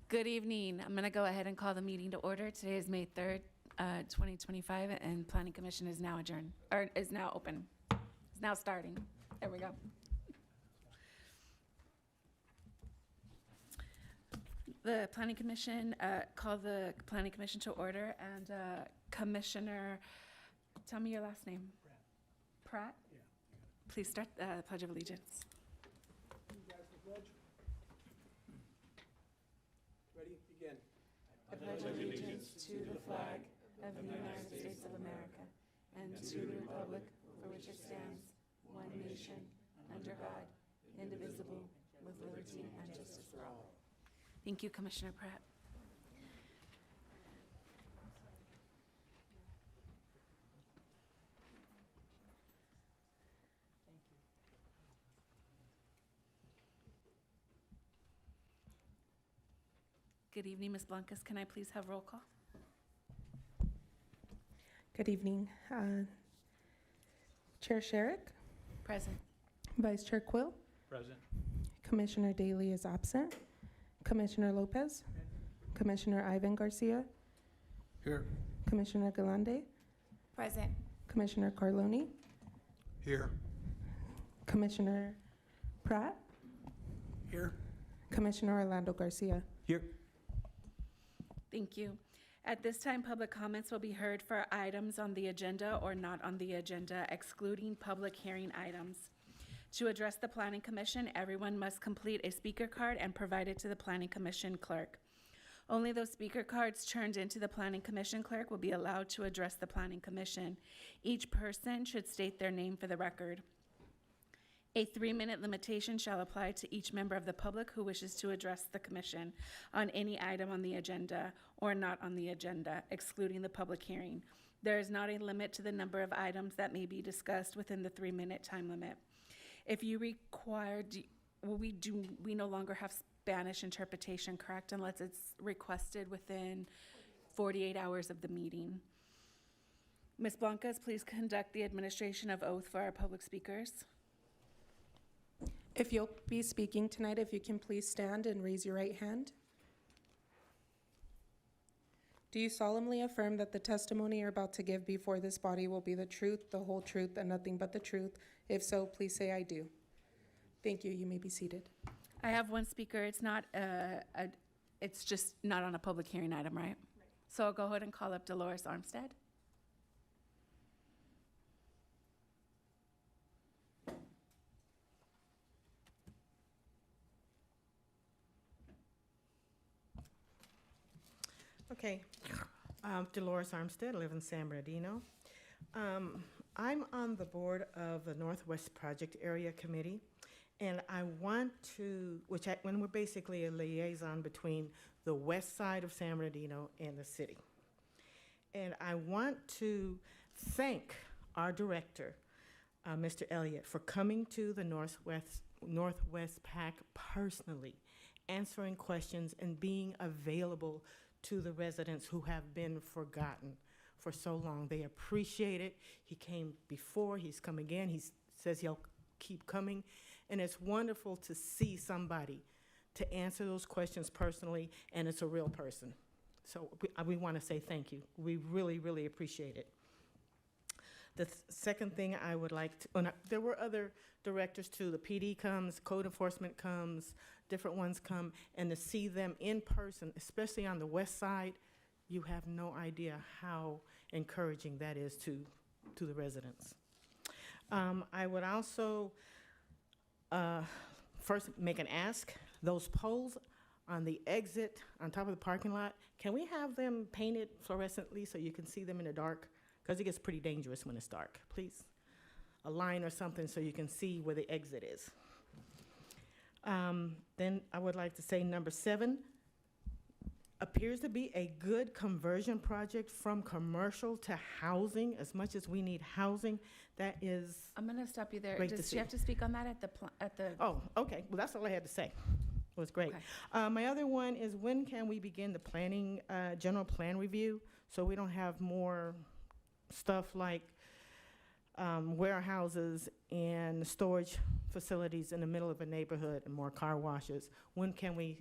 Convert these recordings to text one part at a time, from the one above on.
Good evening. I'm going to go ahead and call the meeting to order. Today is May 3rd, 2025, and Planning Commission is now adjourned, or is now open. It's now starting. There we go. The Planning Commission, call the Planning Commission to order, and Commissioner, tell me your last name. Pratt? Yeah. Please start the Pledge of Allegiance. You guys the pledge? Ready? Begin. I pledge allegiance to the flag of the United States of America and to the republic for which it stands, one nation, under God, indivisible, with liberty and justice for all. Thank you, Commissioner Pratt. Good evening, Ms. Blancas. Can I please have roll call? Good evening. Chair Sherrick, Present. Vice Chair Quill, Present. Commissioner Daly is absent, Commissioner Lopez, Commissioner Ivan Garcia, Here. Commissioner Galande, Present. Commissioner Carloni, Here. Commissioner Pratt, Here. Commissioner Orlando Garcia. Here. Thank you. At this time, public comments will be heard for items on the agenda or not on the agenda, excluding public hearing items. To address the Planning Commission, everyone must complete a speaker card and provide it to the Planning Commission clerk. Only those speaker cards turned into the Planning Commission clerk will be allowed to address the Planning Commission. Each person should state their name for the record. A 3-minute limitation shall apply to each member of the public who wishes to address the commission on any item on the agenda or not on the agenda, excluding the public hearing. There is not a limit to the number of items that may be discussed within the 3-minute time limit. If you require, we no longer have Spanish interpretation, correct? Unless it's requested within 48 hours of the meeting. Ms. Blancas, please conduct the administration of oath for our public speakers. If you'll be speaking tonight, if you can please stand and raise your right hand. Do you solemnly affirm that the testimony you're about to give before this body will be the truth, the whole truth, and nothing but the truth? If so, please say I do. Thank you. You may be seated. I have one speaker. It's not it's just not on a public hearing item, right? So I'll go ahead and call up Dolores Armstead. Okay, Dolores Armstead, I live in San Bernardino. I'm on the board of the Northwest Project Area Committee, and I want to, when we're basically a liaison between the west side of San Bernardino and the city. And I want to thank our director, Mr. Elliott, for coming to the Northwest PAC personally, answering questions and being available to the residents who have been forgotten for so long. They appreciate it. He came before, he's come again. He says he'll keep coming. And it's wonderful to see somebody to answer those questions personally, and it's a real person. So we want to say thank you. We really, really appreciate it. The second thing I would like to, there were other directors too. The PD comes, code enforcement comes, different ones come, and to see them in person, especially on the west side, you have no idea how encouraging that is to the residents. I would also first make an ask. Those poles on the exit on top of the parking lot, can we have them painted fluorescently so you can see them in the dark? Because it gets pretty dangerous when it's dark. Please, a line or something so you can see where the exit is. Then I would like to say number 7 appears to be a good conversion project from commercial to housing. As much as we need housing, that is. I'm going to stop you there. Great to Does see. she have to speak on that at the? Oh, okay. Well, that's all I had to say. It was great. Okay. My other one is, when can we begin the planning, general plan review, so we don't have more stuff like warehouses and storage facilities in the middle of a neighborhood and more car washes? When can we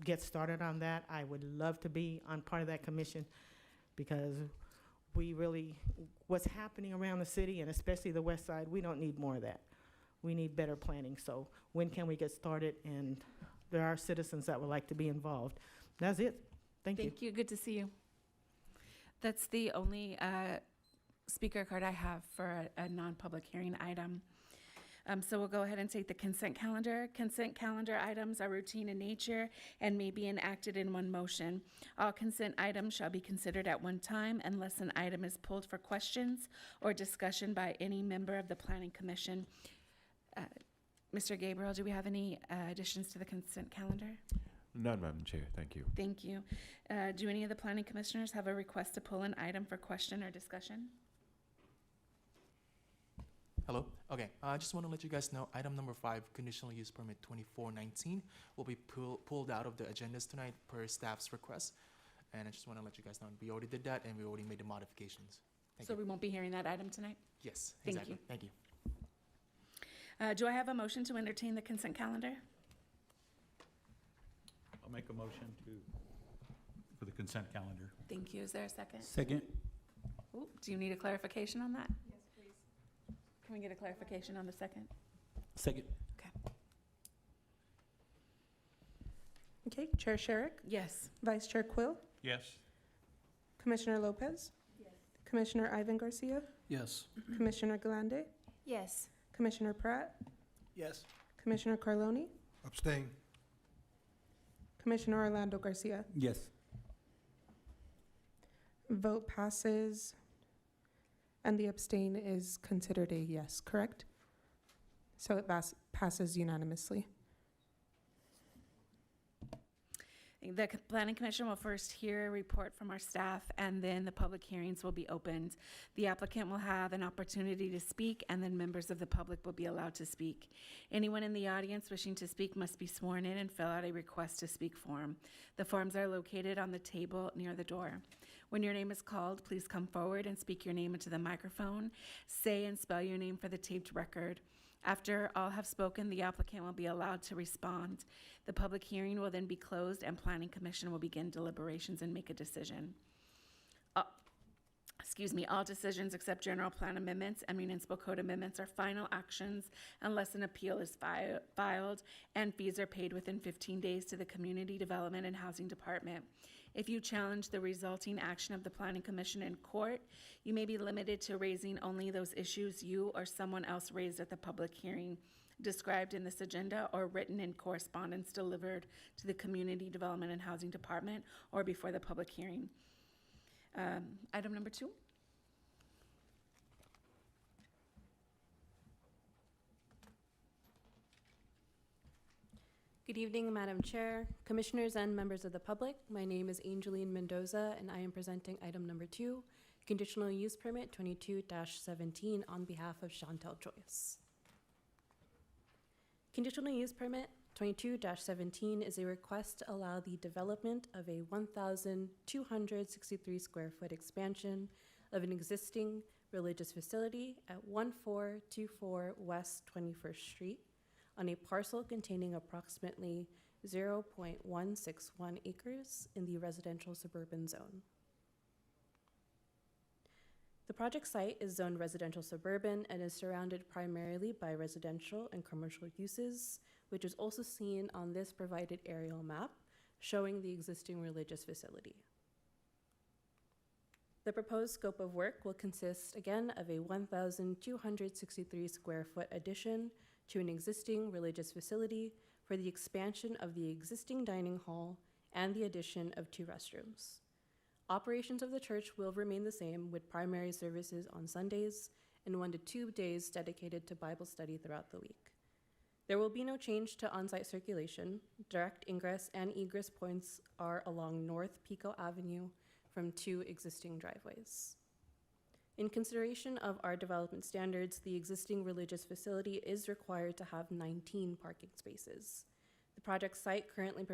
get started on that? I would love to be on part of that commission, because we really, what's happening around the city, and especially the west side, we don't need more of that. We need better planning. So when can we get started? And there are citizens that would like to be involved. That's it. Thank you. Thank you. Good to see you. That's the only speaker card I have for a non-public hearing item. So we'll go ahead and take the consent calendar. Consent calendar items are routine in nature and may be enacted in one motion. All consent items shall be considered at one time unless an item is pulled for questions or discussion by any member of the Planning Commission. Mr. Gabriel, do we have any additions to the consent calendar? None, Madam Chair. Thank you. Thank you. Do any of the planning commissioners have a request to pull an item for question or discussion? Hello. Okay. I just want to let you guys know, item number 5, conditional use permit 2419, will be pulled out of the agendas tonight per staff's request. And I just want to let you guys know, we already did that and we already made the modifications. Thank So you. we won't be hearing that item tonight? Yes, Thank exactly. you. Thank you. Do I have a motion to entertain the consent calendar? I'll make a motion for the consent calendar. Thank you. Is there a second? Second. Ooh, do you need a clarification on that? Yes, please. Can we get a clarification on the second? Second. Okay, Chair Sherrick, Yes. Vice Chair Quill, Yes. Commissioner Lopez? Commissioner Ivan Garcia? Yes. Commissioner Galande? Yes. Commissioner Pratt? Yes. Commissioner Carloni? Abstain. Commissioner Orlando Garcia? Yes. Vote passes, and the abstain is considered a yes, correct? So it passes unanimously. The Planning Commission will first hear a report from our staff, and then the public hearings will be opened. The applicant will have an opportunity to speak, and then members of the public will be allowed to speak. Anyone in the audience wishing to speak must be sworn in and fill out a request to speak form. The forms are located on the table near the door. When your name is called, please come forward and speak your name into the microphone. Say and spell your name for the taped record. After all have spoken, the applicant will be allowed to respond. The public hearing will then be closed, and Planning Commission will begin deliberations and make a decision. All decisions except general plan amendments and municipal code amendments are final actions unless an appeal is filed, and fees are paid within 15 days to the Community Development and Housing Department. If you challenge the resulting action of the Planning Commission in court, you may be limited to raising only those issues you or someone else raised at the public hearing described in this agenda or written in correspondence delivered to the Community Development and Housing Department or before the public hearing. Item number 2. Good evening, Madam Chair, Commissioners, and members of the public. My name is Angeline Mendoza, and I am presenting item number 2, Conditional Use Permit 22-17 on behalf of Chantel Joyce. Conditional Use Permit 22-17 is a request to allow the development of a 1,263 square foot expansion of an existing religious facility at 1424 West 21st Street on a parcel containing approximately 0.161 acres in the residential suburban zone. The project site is zoned residential suburban and is surrounded primarily by residential and commercial uses, which is also seen on this provided aerial map showing the existing religious facility. The proposed scope of work will consist again of a 1,263 square foot addition to an existing religious facility for the expansion of the existing dining hall and the addition of 2 restrooms. Operations of the church will remain the same, with primary services on Sundays and 1 to 2 days dedicated to Bible study throughout the week. There will be no change to on-site circulation. Direct ingress and egress points are along North Pico Avenue from 2 existing driveways. In consideration of our development standards, the existing religious facility is required to have 19 parking spaces. The project site currently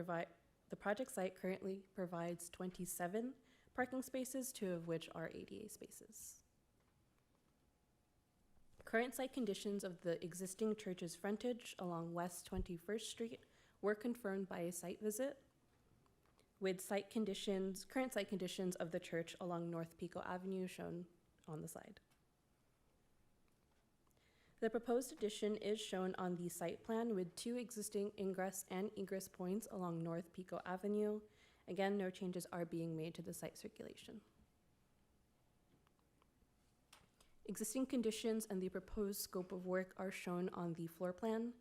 provides 27 parking spaces, 2 of which are ADA spaces. Current site conditions of the existing church's frontage along West 21st Street were confirmed by a site visit, with current site conditions of the church along North Pico Avenue shown on the slide. The proposed addition is shown on the site plan with 2 existing ingress and egress points along North Pico Avenue. Again, no changes are being made to the site circulation. Existing conditions and the proposed scope of work are shown on the floor plan.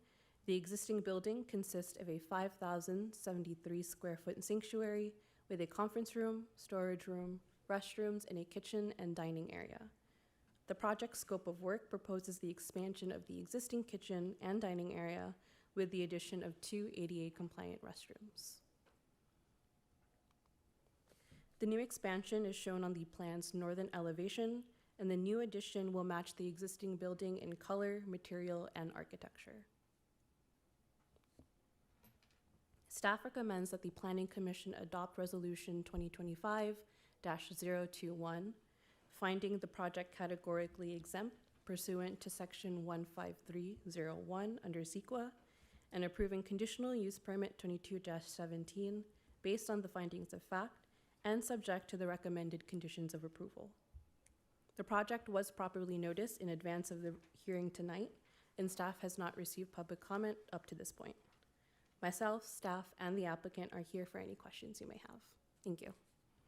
The existing building consists of a 5,073 square foot sanctuary with a conference room, storage room, restrooms, and a kitchen and dining area. The project scope of work proposes the expansion of the existing kitchen and dining area with the addition of 2 ADA compliant restrooms. The new expansion is shown on the plan's northern elevation, and the new addition will match the existing building in color, material, and architecture. Staff recommends that the Planning Commission adopt Resolution 2025-021, finding the project categorically exempt pursuant to Section 15301 under CEQA, and approving Conditional Use Permit 22-17 based on the findings of fact and subject to the recommended conditions of approval. The project was properly noticed in advance of the hearing tonight, and staff has not received public comment up to this point. Myself, staff, and the applicant are here for any questions you may have. Thank you.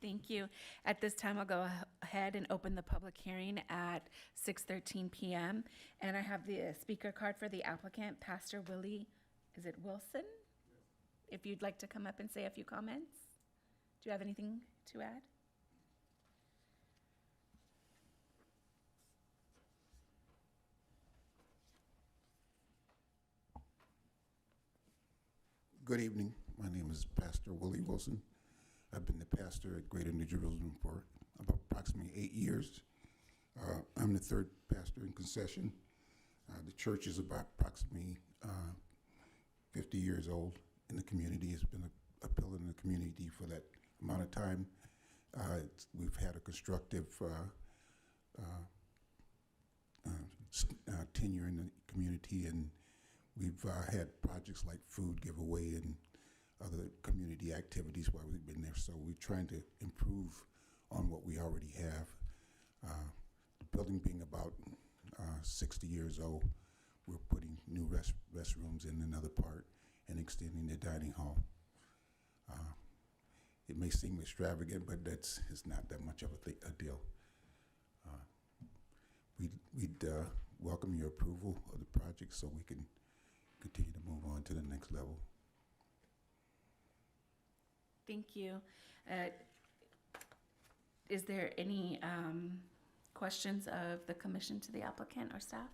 Thank you. At this time, I'll go ahead and open the public hearing at 6:13 PM. And I have the speaker card for the applicant, Pastor Willie, is it Wilson? If you'd like to come up and say a few comments. Do you have anything to add? Good evening. My name is Pastor Willie Wilson. I've been the pastor at Greater New Jerusalem for about approximately 8 years. I'm the third pastor in concession. The church is about approximately 50 years old in the community. It's been a pillar in the community for that amount of time. We've had a constructive tenure in the community, and we've had projects like food giveaway and other community activities while we've been there. So we're trying to improve on what we already have. The building being about 60 years old, we're putting new restrooms in another part and extending the dining hall. It may seem extravagant, but it's not that much of a deal. We'd welcome your approval of the project so we can continue to move on to the next level. Thank you. Is there any questions of the commission to the applicant or staff?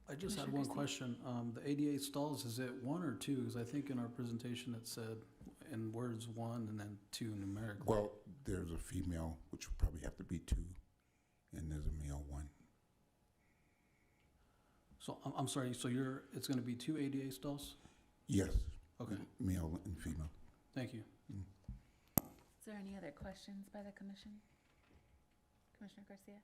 I just had Commissioner one Garcia. question. The 88 stalls, is it 1 or 2? Because I think in our presentation it said in words 1 and then 2 numerically. Well, there's a female, which will probably have to be 2, and there's a male 1. So I'm sorry, so it's going to be 2 ADA stalls? Yes. Okay, Male and female. thank you. Is there any other questions by the commission? Commissioner Garcia?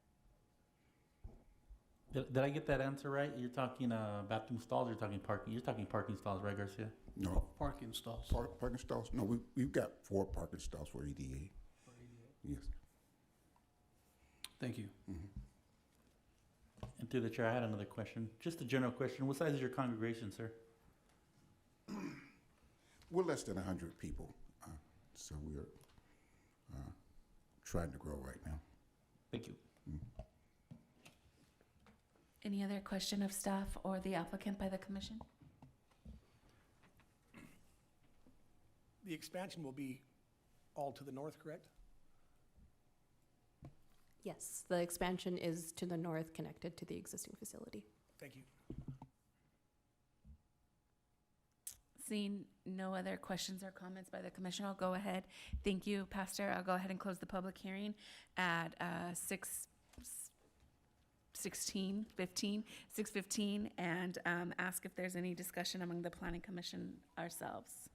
Did I get that answer right? You're talking bathroom stalls, you're talking parking, you're talking parking stalls, right, Garcia? No, Parking stalls. parking stalls? No, we've got 4 parking stalls for EDA. Yes. Thank you. Mhm. And through the chair, I had another question. Just a general question. What size is your congregation, sir? We're less than 100 people, so we're trying to grow right now. Thank you. Any other question of staff or the applicant by the commission? The expansion will be all to the north, correct? Yes, the expansion is to the north, connected to the existing facility. Thank you. Seeing no other questions or comments by the commission, I'll go ahead. Thank you, Pastor. I'll go ahead and close the public hearing at 6:15, and ask if there's any discussion among the planning commission ourselves.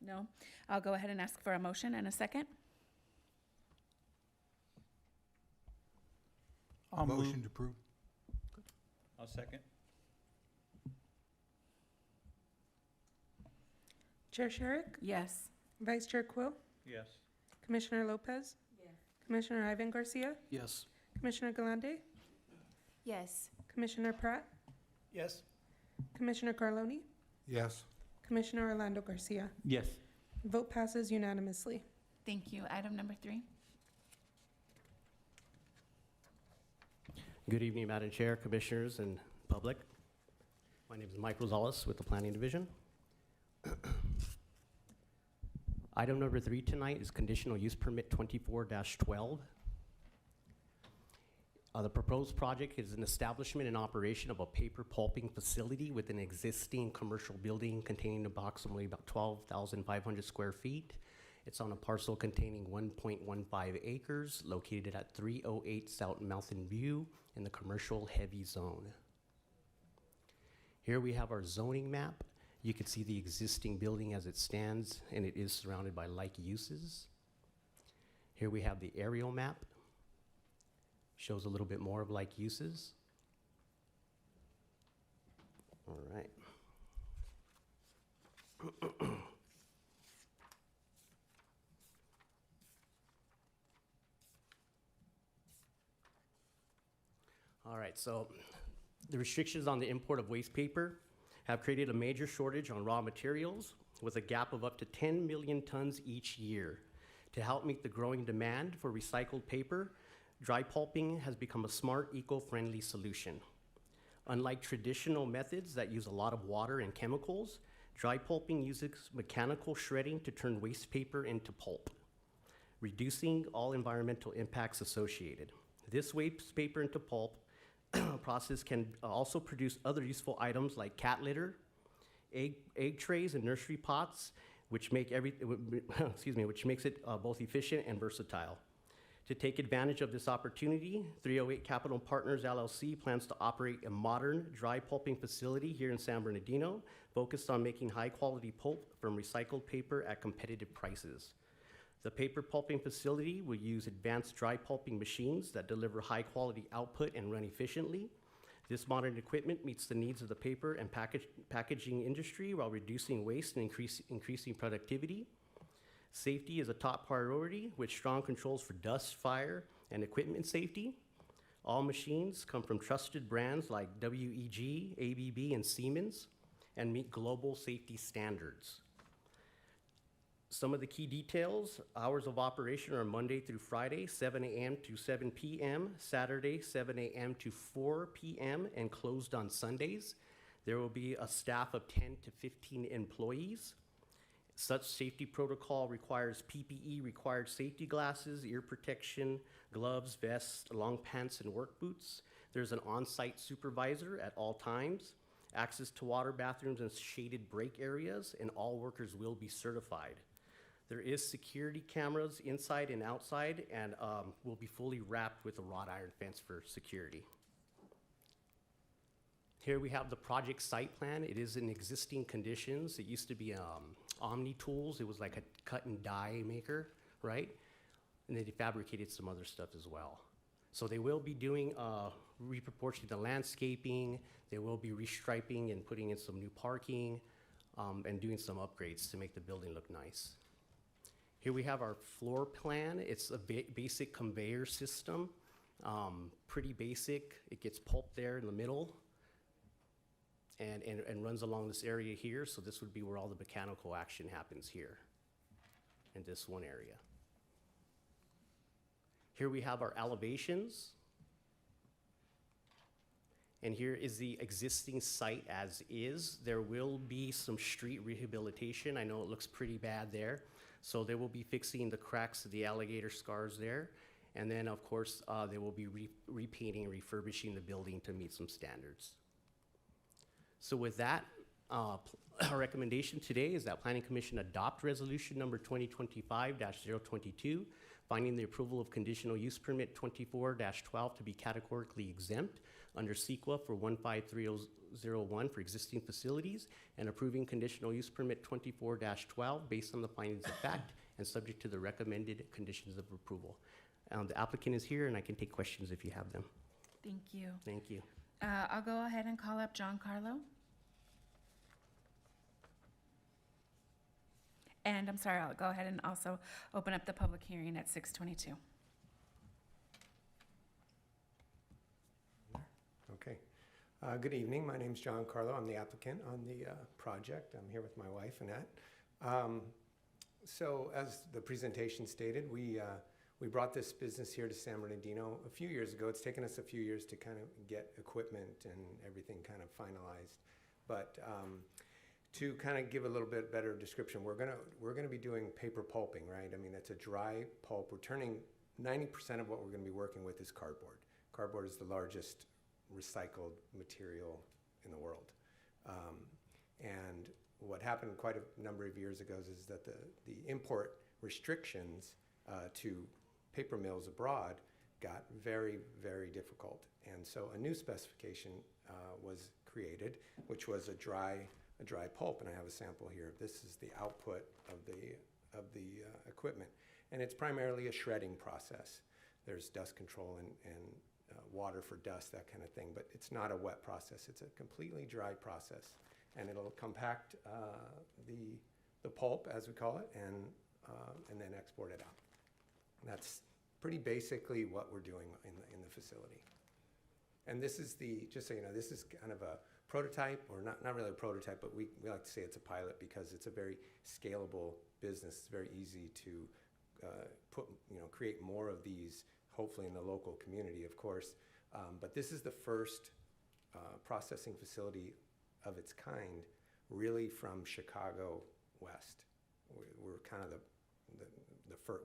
No? I'll go ahead and ask for a motion and a second. Motion to approve. I'll second. Chair Sherrick, Yes. Vice Chair Quill, Yes. Commissioner Lopez, Commissioner Ivan Garcia, Yes. Commissioner Galante, Yes. Commissioner Pratt, Yes. Commissioner Carloni, Yes. Commissioner Orlando Garcia. Yes. Vote passes unanimously. Thank you. Item number 3. Good evening, Madam Chair, Commissioners, and public. My name is Mike Rosales with the Planning Division. Item number 3 tonight is conditional use permit 24-12. The proposed project is an establishment and operation of a paper pulping facility with an existing commercial building containing approximately about 12,500 square feet. It's on a parcel containing 1.15 acres located at 308 South Mountain View in the commercial heavy zone. Here we have our zoning map. You can see the existing building as it stands, and it is surrounded by like uses. Here we have the aerial map. Shows a little bit more of like uses. All right. All right, so the restrictions on the import of waste paper have created a major shortage on raw materials with a gap of up to 10 million tons each year. To help meet the growing demand for recycled paper, dry pulping has become a smart, eco-friendly solution. Unlike traditional methods that use a lot of water and chemicals, dry pulping uses mechanical shredding to turn waste paper into pulp, reducing all environmental impacts associated. This waste paper into pulp process can also produce other useful items like cat litter, egg trays, and nursery pots, which make which makes it both efficient and versatile. To take advantage of this opportunity, 308 Capital Partners LLC plans to operate a modern dry pulping facility here in San Bernardino, focused on making high-quality pulp from recycled paper at competitive prices. The paper pulping facility will use advanced dry pulping machines that deliver high-quality output and run efficiently. This modern equipment meets the needs of the paper and packaging industry while reducing waste and increasing productivity. Safety is a top priority with strong controls for dust, fire, and equipment safety. All machines come from trusted brands like WEG, ABB, and Siemens, and meet global safety standards. Some of the key details: hours of operation are Monday through Friday, 7 a.m. to 7 p.m., Saturday, 7 a.m. to 4 p.m., and closed on Sundays. There will be a staff of 10 to 15 employees. Such safety protocol requires PPE, required safety glasses, ear protection, gloves, vests, long pants, and work boots. There's an on-site supervisor at all times, access to water, bathrooms, and shaded break areas, and all workers will be certified. There is security cameras inside and outside, and will be fully wrapped with a wrought iron fence for security. Here we have the project site plan. It is in existing conditions. It used to be Omni Tools. It was like a cut and die maker, right? And they fabricated some other stuff as well. So they will be doing reproportioning the landscaping. They will be restriping and putting in some new parking, and doing some upgrades to make the building look nice. Here we have our floor plan. It's a basic conveyor system, pretty basic. It gets pulp there in the middle and runs along this area here. So this would be where all the mechanical action happens here in this one area. Here we have our elevations. And here is the existing site as is. There will be some street rehabilitation. I know it looks pretty bad there. So they will be fixing the cracks of the alligator scars there. And then, of course, they will be repainting and refurbishing the building to meet some standards. So with that, our recommendation today is that Planning Commission adopt resolution number 2025-022, finding the approval of conditional use permit 24-12 to be categorically exempt under CEQA for 15301 for existing facilities, and approving conditional use permit 24-12 based on the findings of fact and subject to the recommended conditions of approval. The applicant is here, and I can take questions if you have them. Thank you. Thank you. I'll go ahead and call up John Carlo. And I'm sorry, I'll go ahead and also open up the public hearing at 6:22. Okay. Good evening. My name's John Carlo. I'm the applicant on the project. I'm here with my wife, Annette. So as the presentation stated, we brought this business here to San Bernardino a few years ago. It's taken us a few years to kind of get equipment and everything kind of finalized. But to kind of give a little bit better description, we're gonna be doing paper pulping, right? I mean, it's a dry pulp. We're turning 90% of what we're gonna be working with is cardboard. Cardboard is the largest recycled material in the world. And what happened quite a number of years ago is that the import restrictions to paper mills abroad got very, very difficult. And so a new specification was created, which was a dry pulp. And I have a sample here. This is the output of the equipment. And it's primarily a shredding process. There's dust control and water for dust, that kind of thing. But it's not a wet process. It's a completely dry process. And it'll compact the pulp, as we call it, and then export it out. And that's pretty basically what we're doing in the facility. And this is just so you know, this is kind of a prototype, or not really a prototype, but we like to say it's a pilot because it's a very scalable business. It's very easy to create more of these, hopefully in the local community, of course. But this is the first processing facility of its kind, really from Chicago west. We're kind of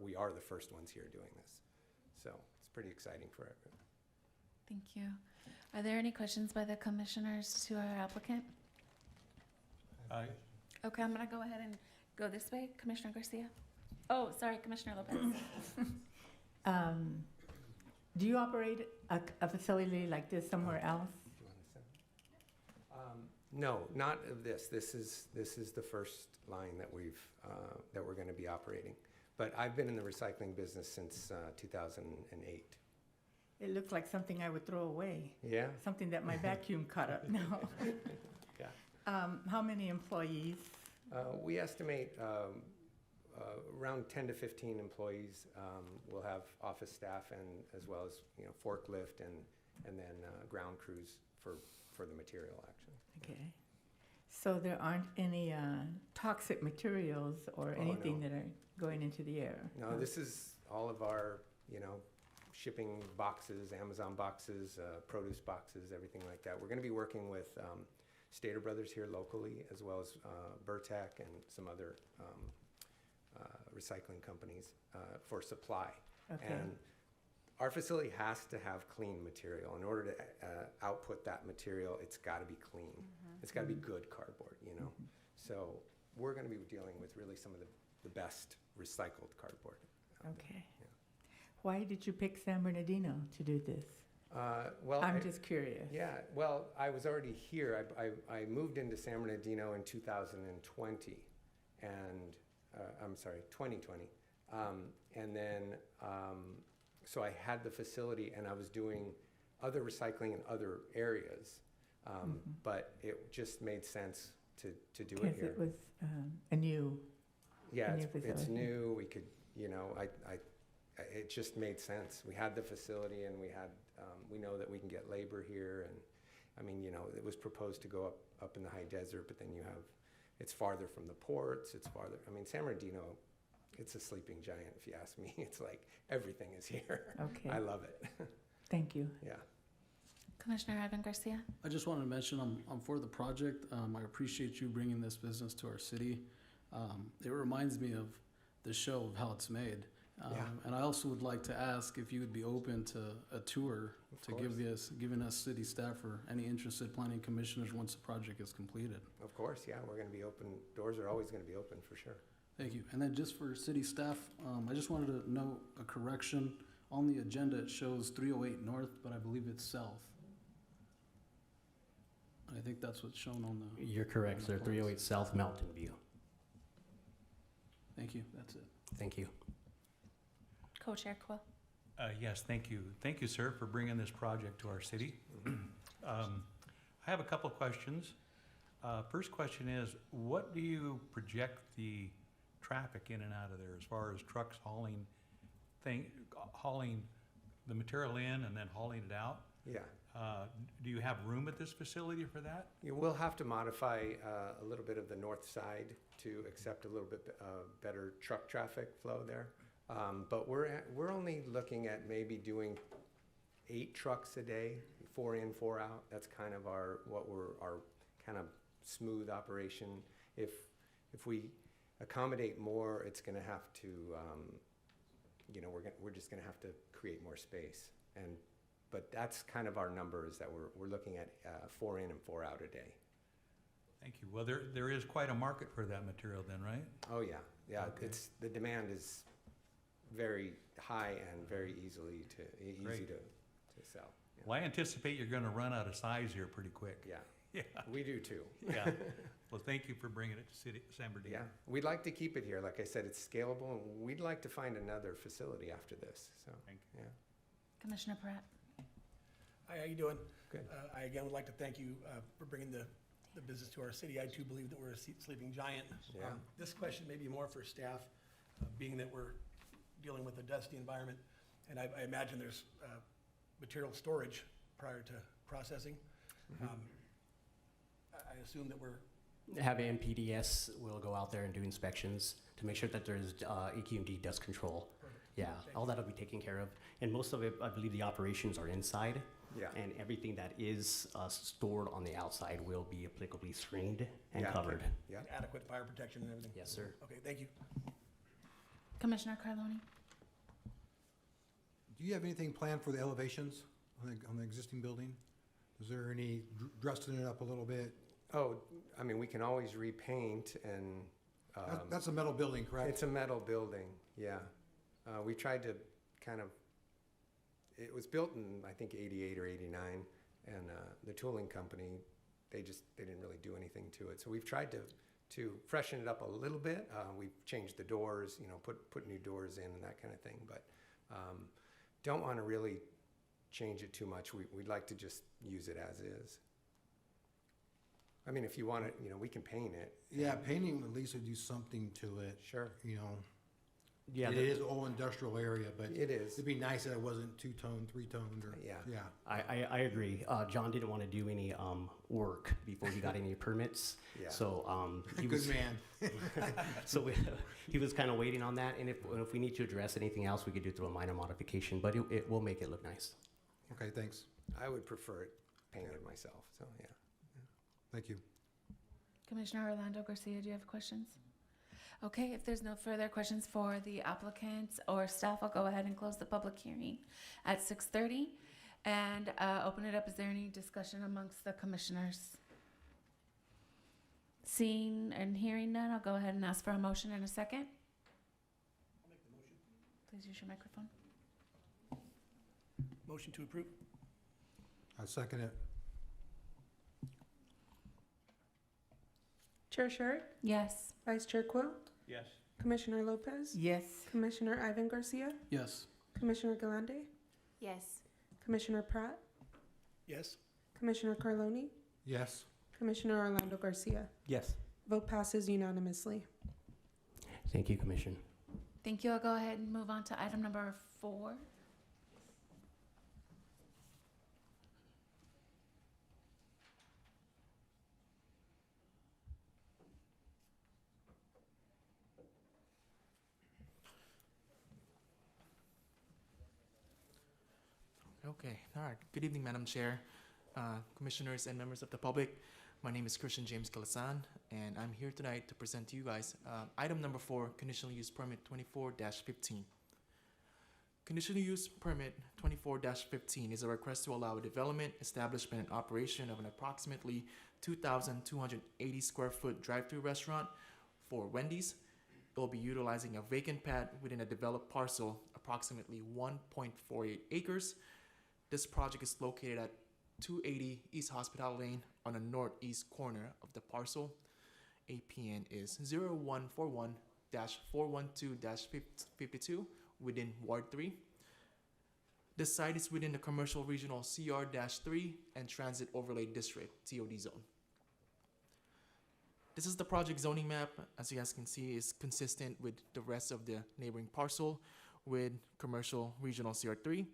we are the first ones here doing this. So it's pretty exciting for everyone. Thank you. Are there any questions by the commissioners to our applicant? Okay, I'm going to go ahead and go this way. Commissioner Garcia? Oh, sorry, Commissioner Lopez. Do you operate a facility like this somewhere else? Do you want to say? No, not of this. This is the first line that we're going to be operating. But I've been in the recycling business since 2008. It looks like something I would throw away. Yeah. Something that my vacuum cut up. No. Yeah. How many employees? We estimate around 10 to 15 employees. We'll have office staff and as well as forklift and then ground crews for the material action. Okay. So there aren't any toxic materials or anything that are going into the air? No, this is all of our, shipping boxes, Amazon boxes, produce boxes, everything like that. We're going to be working with Stater Brothers here locally, as well as Burtec and some other recycling companies for supply. Okay. And our facility has to have clean material. In order to output that material, it's got to be clean. It's got to be good cardboard, So we're going to be dealing with really some of the best recycled cardboard. Okay. Yeah. Why did you pick San Bernardino to do this? I'm just curious. Yeah, well, I was already here. I moved into San Bernardino in 2020, and I'm sorry, 2020. And then, so I had the facility and I was doing other recycling in other areas, but it just made sense to do it here. Because it was a new Yeah, new it's facility. new. We could, it just made sense. We had the facility, and we know that we can get labor here. And I mean, it was proposed to go up in the high desert, but then it's farther from the ports. It's farther. I mean, San Bernardino, it's a sleeping giant, if you ask me. It's like everything is here. Okay. I love it. Thank you. Yeah. Commissioner Ivan Garcia? I just wanted to mention I'm for the project. I appreciate you bringing this business to our city. It reminds me of the show of how it's made. And I also would like to ask if you would be open to a tour giving us city staff or any interested planning commissioners once the project is completed. Of course, yeah, we're going to be open. Doors are always going to be open for sure. Thank you. And then just for city staff, I just wanted to note a correction. On the agenda, it shows 308 North, but I believe it's south. I think that's what's shown on the... You're correct, sir. 308 South Mountain View. Thank you. That's it. Thank you. Co-Chair Quill? Yes, thank you. Thank you, sir, for bringing this project to our city. I have a couple of questions. First question is, what do you project the traffic in and out of there as far as trucks hauling the material in and then hauling it out? Yeah. Do you have room at this facility for that? You will have to modify a little bit of the north side to accept a little bit better truck traffic flow there. But we're only looking at maybe doing 8 trucks a day, 4 in, 4 out. That's kind of our kind of smooth operation. If we accommodate more, it's going to have to, we're just going to have to create more space. But that's kind of our numbers that we're looking at 4 in and 4 out a day. Thank you. Well, there is quite a market for that material then, right? Oh yeah, yeah. Okay. The demand is very high and very easy to sell. Yeah. Well, I anticipate you're going to run out of size here pretty quick. Yeah. Yeah. We do too. Yeah. Well, thank you for bringing it to San Bernardino. Yeah. We'd like to keep it here. Like I said, it's scalable, and we'd like to find another facility after this. So. Thank you. Yeah. Commissioner Pratt? Hi, how you doing? Good. I again would like to thank you for bringing the business to our city. I too believe that we're a sleeping giant. Yeah. This question may be more for staff, being that we're dealing with a dusty environment, and I imagine there's material storage prior to processing. I assume that we're, Have NPDS will go out there and do inspections to make sure that there's AQMD dust control. Yeah, all that'll be taken care of. And most of it, I believe the operations are inside. Yeah. And everything that is stored on the outside will be applicably screened and Yeah. covered. Yeah. adequate fire protection and everything? Yes, sir. Okay, thank you. Commissioner Carloni? Do you have anything planned for the elevations on the existing building? Is there any dressing it up a little bit? Oh, I mean, we can always repaint and. That's a metal building, correct? It's a metal building, yeah. We tried to kind of, it was built in, I think, 88 or 89, and the tooling company, they didn't really do anything to it. So we've tried to freshen it up a little bit. We've changed the doors, you know, put new doors in and that kind of thing, but don't want to really change it too much. We'd like to just use it as is. I mean, if you want it, you know, we can paint it. Yeah, painting at least would do something to it. Sure. You know, Yeah, it is an old industrial area, but It is. it'd be nice if it wasn't two-tone, three-toned, or, Yeah. yeah. I agree. John didn't want to do any work before he got any permits. Yeah. So he Good was, man. so he was kind of waiting on that. And if we need to address anything else, we could do through a minor modification, but it will make it look nice. Okay, thanks. I would prefer it painted myself, so yeah. Thank you. Commissioner Orlando Garcia, do you have questions? Okay, if there's no further questions for the applicants or staff, I'll go ahead and close the public hearing at 6:30 and open it up. Is there any discussion amongst the commissioners? Seeing and hearing none, I'll go ahead and ask for a motion in a second. I'll make the motion. Please use your microphone. Motion to approve? I second it. Chair Short, Yes. Vice Chair Quill, Yes. Commissioner Lopez, Yes. Commissioner Ivan Garcia, Yes. Commissioner Galande, Yes. Commissioner Pratt, Yes? Commissioner Carloni, Yes. Commissioner Orlando Garcia. Yes. Vote passes unanimously. Thank you, Commission. Thank you. I'll go ahead and move on to item number 4. Okay, all right. Good evening, Madam Chair, commissioners, and members of the public. My name is Christian James Calasan, and I'm here tonight to present to you guys item number 4, conditional use permit 24-15. Conditional use permit 24-15 is a request to allow development, establishment, and operation of an approximately 2,280 square foot drive-through restaurant for Wendy's. It will be utilizing a vacant pad within a developed parcel, approximately 1.48 acres. This project is located at 280 East Hospital Lane on the northeast corner of the parcel. APN is 0141-412-52 within Ward 3. This site is within the Commercial Regional CR-3 and Transit Overlay District, TOD zone. This is the project zoning map. As you guys can see, is consistent with the rest of the neighboring parcel with Commercial Regional CR3.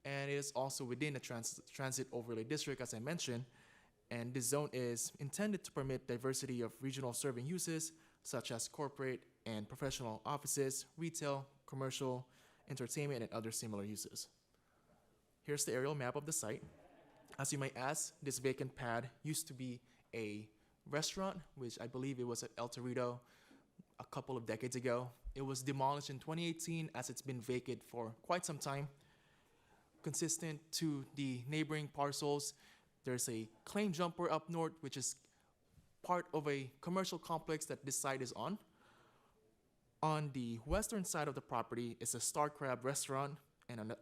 And it is also within the Transit Overlay District, as I mentioned. And this zone is intended to permit diversity of regional serving uses, such as corporate and professional offices, retail, commercial, entertainment, and other similar uses. Here's the aerial map of the site. As you might ask, this vacant pad used to be a restaurant, which I believe it was at El Torito a couple of decades ago. It was demolished in 2018 as it's been vacant for quite some time. Consistent to the neighboring parcels, there's a claim jumper up north, which is part of a commercial complex that this site is on. On the western side of the property is a Star Crab restaurant, and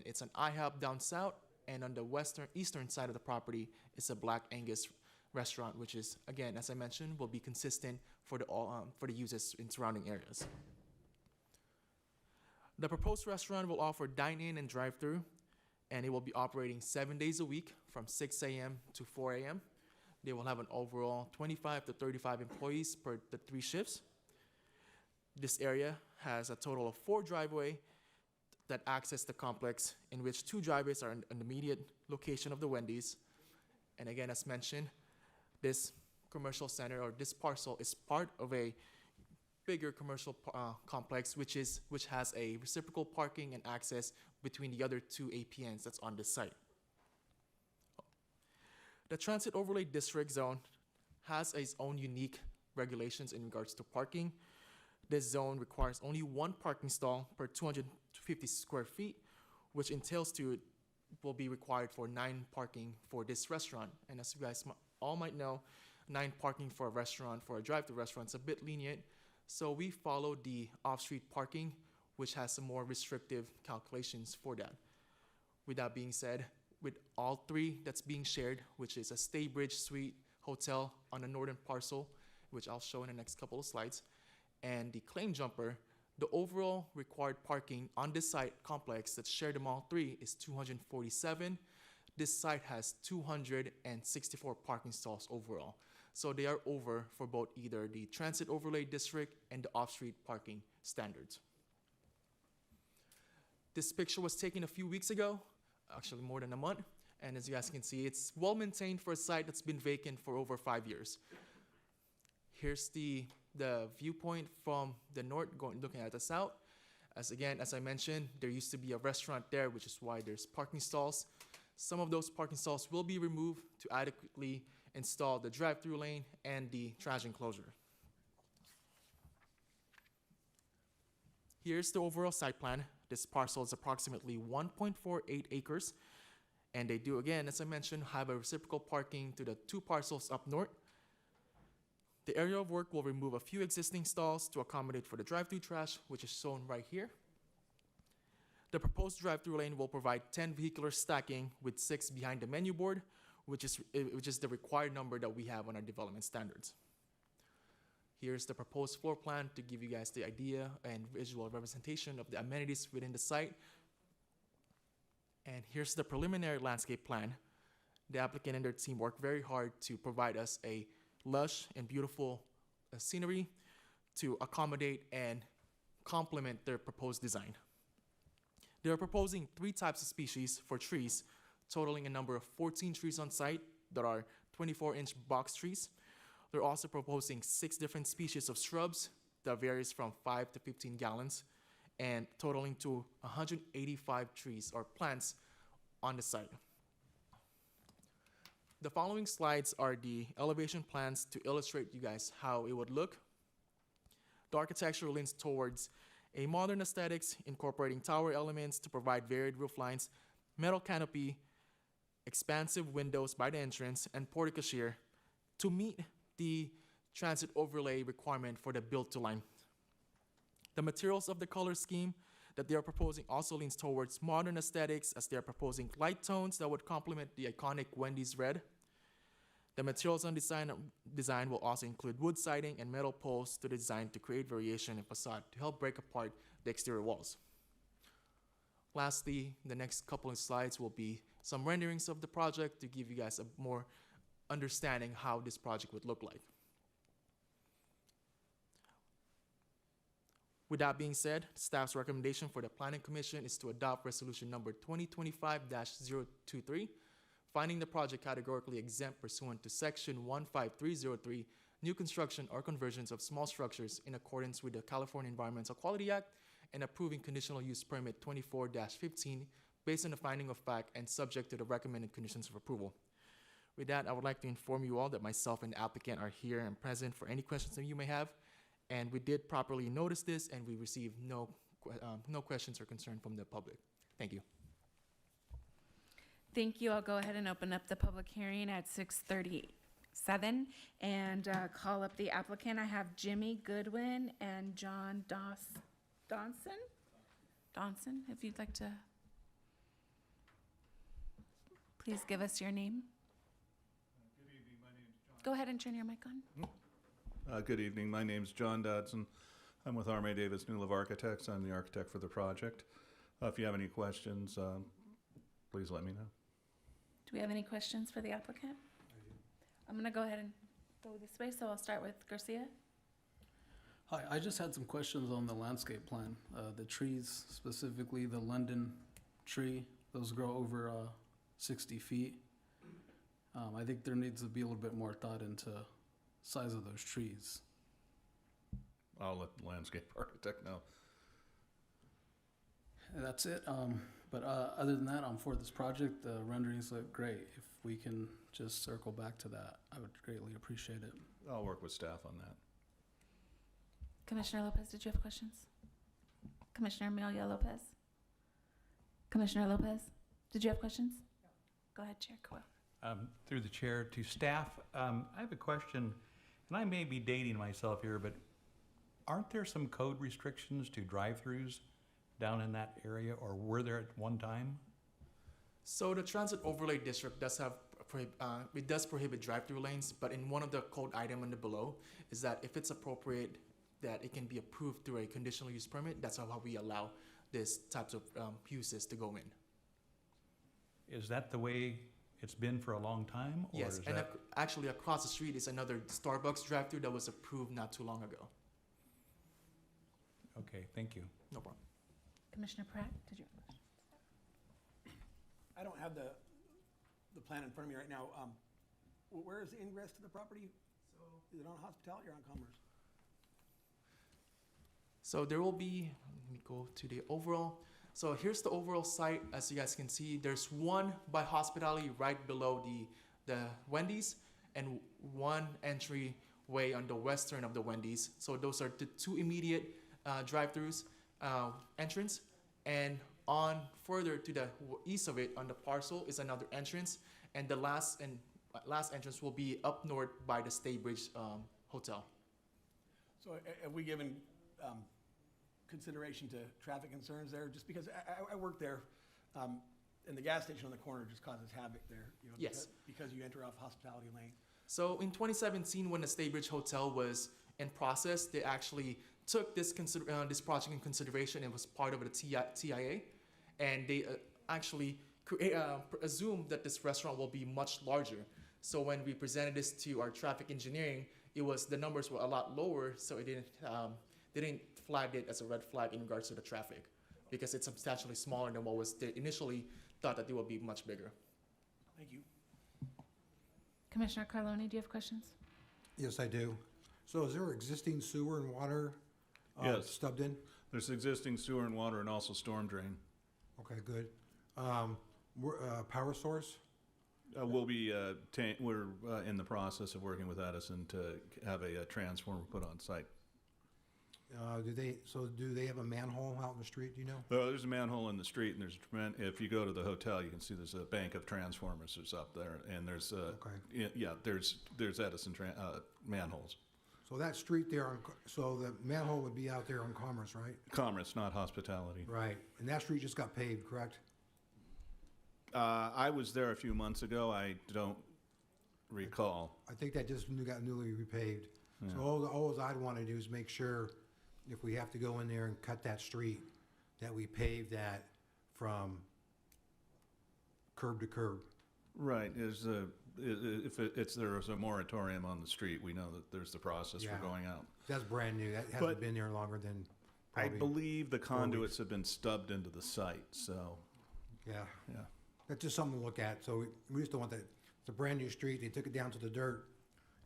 it's an IHOP down south. And on the eastern side of the property is a Black Angus restaurant, which is, again, as I mentioned, will be consistent for the uses in surrounding areas. The proposed restaurant will offer dine-in and drive-through, and it will be operating 7 days a week from 6 a.m. to 4 a.m. They will have an overall 25 to 35 employees per the 3 shifts. This area has a total of 4 driveways that access the complex, in which 2 driveways are in an immediate location of the Wendy's. And again, as mentioned, This commercial center or this parcel is part of a bigger commercial complex, which has a reciprocal parking and access between the other two APNs that's on this site. The Transit Overlay District Zone has its own unique regulations in regards to parking. This zone requires only one parking stall per 250 square feet, which entails will be required for 9 parking for this restaurant. And as you guys all might know, 9 parking for a restaurant, for a drive-thru restaurant, is a bit lenient. So we followed the off-street parking, which has some more restrictive calculations for that. With that being said, with all 3 that's being shared, which is a Staybridge Suite Hotel on the northern parcel, which I'll show in the next couple of slides, and the Claim Jumper, the overall required parking on this site complex that's shared among all 3 is 247. This site has 264 parking stalls overall. So they are over for both either the Transit Overlay District and the off-street parking standards. This picture was taken a few weeks ago, actually more than a month. And as you guys can see, it's well maintained for a site that's been vacant for over 5 years. Here's the viewpoint from the north looking at the south. As I mentioned, there used to be a restaurant there, which is why there's parking stalls. Some of those parking stalls will be removed to adequately install the drive-through lane and the trash enclosure. Here's the overall site plan. This parcel is approximately 1.48 acres. And they do, again, as I mentioned, have a reciprocal parking to the 2 parcels up north. The area of work will remove a few existing stalls to accommodate for the drive-through trash, which is shown right here. The proposed drive-through lane will provide 10 vehicular stacking with 6 behind the menu board, which is the required number that we have on our development standards. Here's the proposed floor plan to give you guys the idea and visual representation of the amenities within the site. And here's the preliminary landscape plan. The applicant and their team worked very hard to provide us a lush and beautiful scenery to accommodate and complement their proposed design. They are proposing 3 types of species for trees, totaling a number of 14 trees on site that are 24-inch box trees. They're also proposing 6 different species of shrubs that varies from 5 to 15 gallons and totaling to 185 trees or plants on the site. The following slides are the elevation plans to illustrate you guys how it would look. The architecture leans towards a modern aesthetics, incorporating tower elements to provide varied roof lines, metal canopy, expansive windows by the entrance, and portico shear to meet the transit overlay requirement for the build-to-line. The materials of the color scheme that they are proposing also leans towards modern aesthetics, as they are proposing light tones that would complement the iconic Wendy's red. The materials on design will also include wood siding and metal posts to the design to create variation in facade to help break apart the exterior walls. Lastly, the next couple of slides will be some renderings of the project to give you guys a more understanding how this project would look like. With that being said, staff's recommendation for the Planning Commission is to adopt resolution number 2025-023, finding the project categorically exempt pursuant to section 15303, new construction or conversions of small structures in accordance with the California Environmental Quality Act, and approving conditional use permit 24-15 based on the finding of fact and subject to the recommended conditions of approval. With that, I would like to inform you all that myself and the applicant are here and present for any questions that you may have. And we did properly notice this, and we received no questions or concern from the public. Thank you. Thank you. I'll go ahead and open up the public hearing at 6:37 and call up the applicant. I have Jimmy Goodwin and John Donson, if you'd like to please give us your name. Good evening. My name is John. Go ahead and turn your mic on. Good evening. My name's John Dodson. I'm with Arme Davis Newlove Architects. I'm the architect for the project. If you have any questions, please let me know. Do we have any questions for the applicant? I'm going to go ahead and go this way, so I'll start with Garcia. Hi, I just had some questions on the landscape plan. The trees, specifically the London tree, those grow over 60 feet. I think there needs to be a little bit more thought into size of those trees. I'll let the landscape architect know. And that's it. But other than that, I'm for this project. The renderings look great. If we can just circle back to that, I would greatly appreciate it. I'll work with staff on that. Commissioner Lopez, did you have questions? Commissioner Amelia Lopez? Commissioner Lopez, did you have questions? Go ahead, Chair Coyle. Through the chair to staff, I have a question, and I may be dating myself here, but aren't there some code restrictions to drive-throughs down in that area, or were there at one time? So the Transit Overlay District does have, it does prohibit drive-through lanes, but in one of the code item in the below is that if it's appropriate, that it can be approved through a conditional use permit. That's how we allow these types of uses to go in. Is that the way it's been for a long time? Or Yes, is and that- actually across the street is another Starbucks drive-through that was approved not too long ago. Okay, thank you. No problem. Commissioner Pratt, did you? I don't have the plan in front of me right now. Where is the ingress to the property? Is it on Hospitality or on Commerce? So there will be, let me go to the overall. So here's the overall site. As you guys can see, there's one by Hospitality right below the Wendy's and one entryway on the western of the Wendy's. So those are the two immediate drive-throughs entrance. And on further to the east of it on the parcel is another entrance. And the last entrance will be up north by the Staybridge Hotel. So have we given consideration to traffic concerns there? Just because I work there, and the gas station on the corner just causes havoc there. You know, Yes. Because you enter off Hospitality Lane. So in 2017, when the Staybridge Hotel was in process, they actually took this project in consideration. It was part of the TIA, and they actually assumed that this restaurant will be much larger. So when we presented this to our traffic engineering, the numbers were a lot lower, so it didn't flag it as a red flag in regards to the traffic, because it's substantially smaller than what was initially thought that it would be much bigger. Thank you. Commissioner Carloni, do you have questions? Yes, I do. So is there existing sewer and water Yes. stubbed in? There's existing sewer and water and also storm drain. Okay, good. Power source? We'll be, we're in the process of working with Edison to have a transformer put on site. Do they have a manhole out in the street, do you know? There's a manhole in the street, and if you go to the hotel, you can see there's a bank of transformers that's up there, and there's there's Edison manholes. So that street there, so the manhole would be out there on Commerce, right? Commerce, not Hospitality. Right, and that street just got paved, correct? I was there a few months ago. I don't recall. I think that just got newly repaved. Yeah. So all I'd want to do is make sure if we have to go in there and cut that street, that we pave that from curb to curb. Right. If there's a moratorium on the street, we know that there's the process for going out. That's brand new. That hasn't been there longer than I probably believe the 4 conduits weeks. have been stubbed into the site, so. Yeah. Yeah. That's just something to look at. So we just don't want that. It's a brand new street. They took it down to the dirt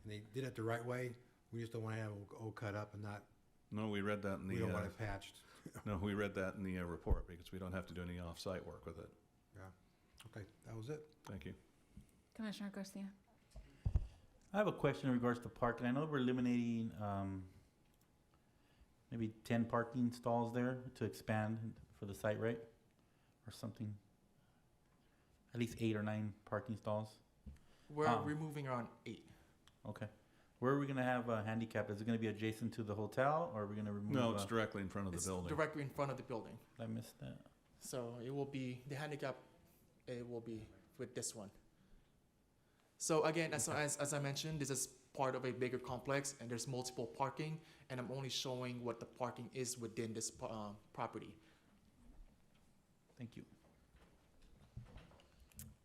and they did it the right way. We just don't want to have it all cut up and not. No, we read that in the. We don't want it patched. No, we read that in the report because we don't have to do any off-site work with it. Yeah. Okay, that was it. Thank you. Commissioner Garcia. I have a question in regards to parking. I know we're eliminating maybe 10 parking stalls there to expand for the site, right? Or something. At least 8 or 9 parking stalls. We're removing around 8. Okay. Where are we going to have a handicap? Is it going to be adjacent to the hotel, or are we going to remove? No, it's directly in front of the building. Directly in front of the building. I missed that. So it will be, the handicap, it will be with this one. So again, as I mentioned, this is part of a bigger complex, and there's multiple parking, and I'm only showing what the parking is within this property. Thank you.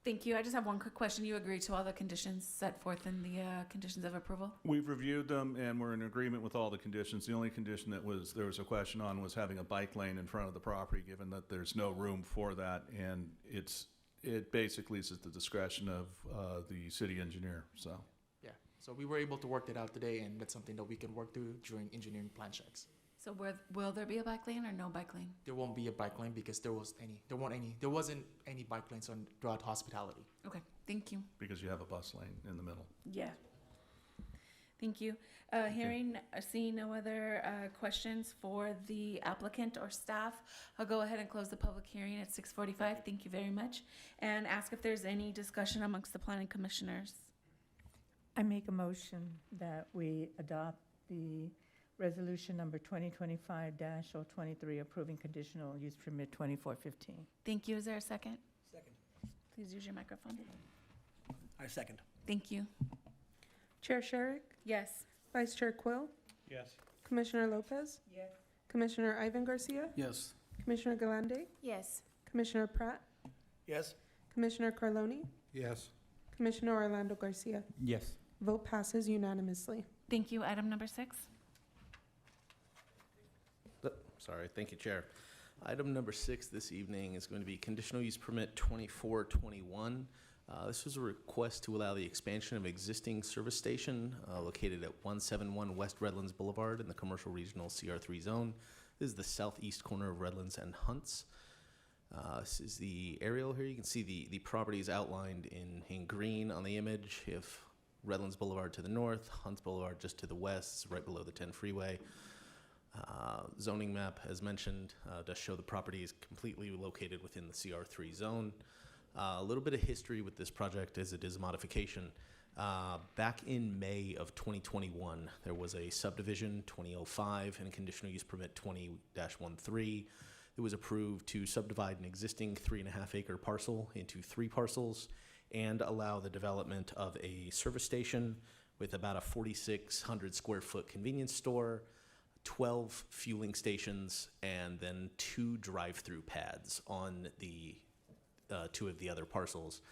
Thank you. I just have one quick question. You agree to all the conditions set forth in the conditions of approval? We've reviewed them and we're in agreement with all the conditions. The only condition that there was a question on was having a bike lane in front of the property, given that there's no room for that, and it's it basically is at the discretion of the city engineer, so. Yeah, so we were able to work that out today, and that's something that we can work through during engineering plan checks. So will there be a bike lane or no bike lane? There won't be a bike lane because there wasn't any bike lanes throughout hospitality. Okay, thank you. Because you have a bus lane in the middle. Yeah. Thank you. Seeing no other questions for the applicant or staff, I'll go ahead and close the public hearing at 6:45. Thank you very much. And ask if there's any discussion amongst the planning commissioners. I make a motion that we adopt the resolution number 2025-023 approving conditional use permit 2415. Thank you. Is there a second? Second. Please use your microphone. I second. Thank you. Chair Sherrick, Yes. Vice Chair Quill, Yes. Commissioner Lopez, Yes. Commissioner Ivan Garcia, Yes. Commissioner Galande, Yes. Commissioner Pratt, Yes? Commissioner Carloni, Yes. Commissioner Orlando Garcia. Yes. Vote passes unanimously. Thank you. Item number 6. Sorry, thank you, Chair. Item number 6 this evening is going to be conditional use permit 2421. This was a request to allow the expansion of existing service station located at 171 West Redlands Boulevard in the Commercial Regional CR3 zone. This is the southeast corner of Redlands and Hunts. This is the aerial here. You can see the properties outlined in green on the image. You have Redlands Boulevard to the north, Hunts Boulevard just to the west, right below the 10 freeway. Zoning map, as mentioned, does show the property is completely located within the CR3 zone. A little bit of history with this project as it is a modification. Back in May of 2021, there was a subdivision 2005 and conditional use permit 20-13. It was approved to subdivide an existing 3.5 acre parcel into 3 parcels and allow the development of a service station with about a 4,600 square foot convenience store, 12 fueling stations, and then 2 drive-through pads on the 2 of the other parcels.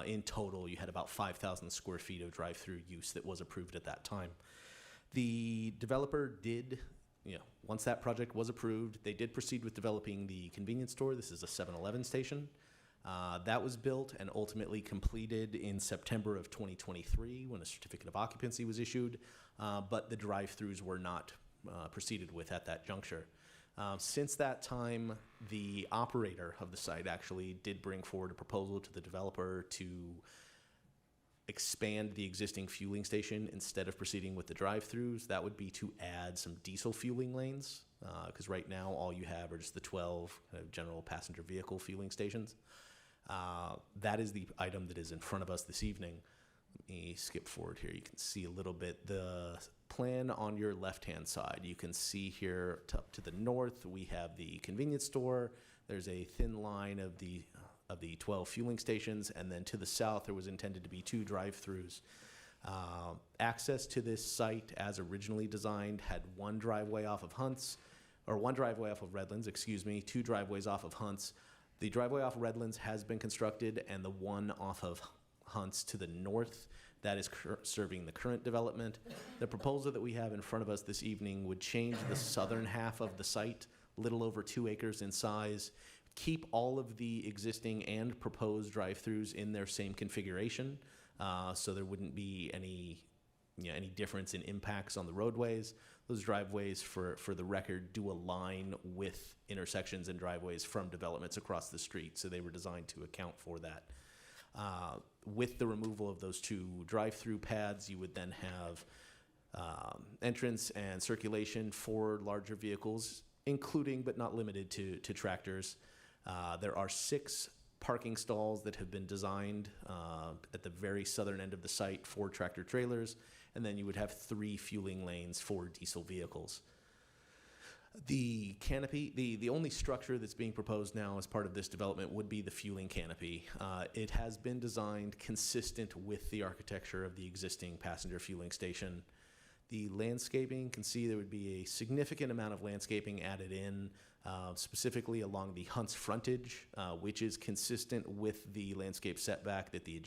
In total, you had about 5,000 square feet of drive-through use that was approved at that time. The developer did, once that project was approved, they did proceed with developing the convenience store. This is a 7-Eleven station. That was built and ultimately completed in September of 2023 when a certificate of occupancy was issued, but the drive-throughs were not proceeded with at that juncture. Since that time, the operator of the site actually did bring forward a proposal to the developer to expand the existing fueling station instead of proceeding with the drive-throughs. That would be to add some diesel fueling lanes, because right now all you have are just the 12 general passenger vehicle fueling stations. That is the item that is in front of us this evening. Let me skip forward here. You can see a little bit the plan on your left-hand side. You can see here up to the north, we have the convenience store. There's a thin line of the 12 fueling stations, and then to the south, there was intended to be 2 drive-throughs. Access to this site, as originally designed, had one driveway off of Redlands, 2 driveways off of Hunts. The driveway off Redlands has been constructed, and the one off of Hunts to the north, that is serving the current development. The proposal that we have in front of us this evening would change the southern half of the site, little over 2 acres in size, keep all of the existing and proposed drive-throughs in their same configuration, so there wouldn't be any difference in impacts on the roadways. Those driveways, for the record, do align with intersections and driveways from developments across the street, so they were designed to account for that. With the removal of those 2 drive-through pads, you would then have entrance and circulation for larger vehicles, including but not limited to tractors. There are 6 parking stalls that have been designed at the very southern end of the site for tractor trailers, and then you would have 3 fueling lanes for diesel vehicles. The canopy, the only structure that's being proposed now as part of this development would be the fueling canopy. It has been designed consistent with the architecture of the existing passenger fueling station. The landscaping, you can see there would be a significant amount of landscaping added in, specifically along the Hunts frontage, which is consistent with the landscape setback that the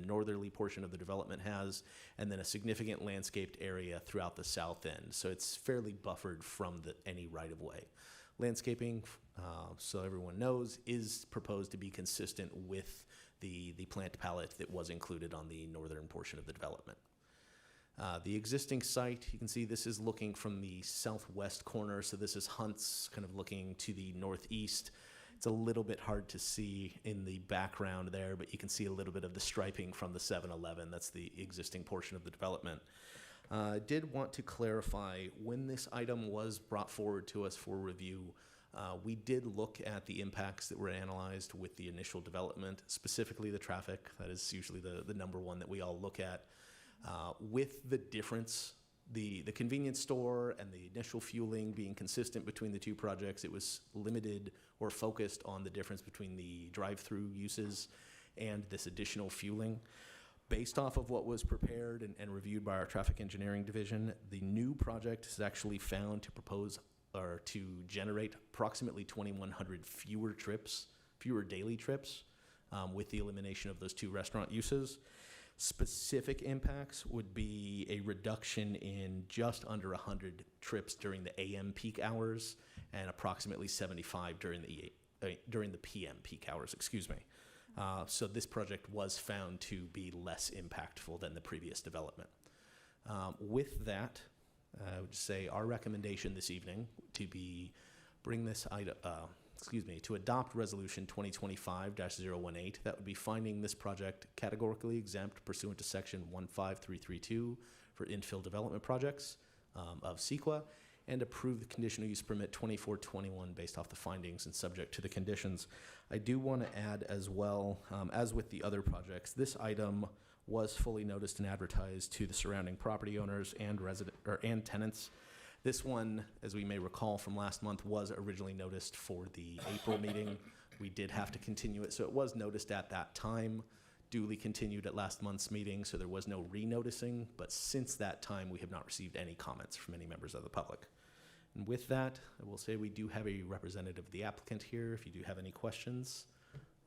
northerly portion of the development has, and then a significant landscaped area throughout the south end. So it's fairly buffered from any right-of-way. Landscaping, so everyone knows, is proposed to be consistent with the plant palette that was included on the northern portion of the development. The existing site, you can see this is looking from the southwest corner, so this is Hunt's kind of looking to the northeast. It's a little bit hard to see in the background there, but you can see a little bit of the striping from the 7-Eleven. That's the existing portion of the development. I did want to clarify, when this item was brought forward to us for review, we did look at the impacts that were analyzed with the initial development, specifically the traffic. That is usually the number one that we all look at. With the difference, the convenience store and the initial fueling being consistent between the two projects, it was limited or focused on the difference between the drive-through uses and this additional fueling. Based off of what was prepared and reviewed by our traffic engineering division, the new project is actually found to propose or to generate approximately 2,100 fewer daily trips with the elimination of those two restaurant uses. Specific impacts would be a reduction in just under 100 trips during the AM peak hours and approximately 75 during the PM peak hours, excuse me. So this project was found to be less impactful than the previous development. With that, I would say our recommendation this evening to adopt Resolution 2025-018. That would be finding this project categorically exempt pursuant to Section 15332 for infill development projects of CEQA, and approve the conditional use permit 2421 based off the findings and subject to the conditions. I do want to add as well, as with the other projects, this item was fully noticed and advertised to the surrounding property owners and tenants. This one, as we may recall from last month, was originally noticed for the April meeting. We did have to continue it, so it was noticed at that time, duly continued at last month's meeting, so there was no re-noticing, but since that time, we have not received any comments from any members of the public. And with that, I will say we do have a representative of the applicant here. If you do have any questions,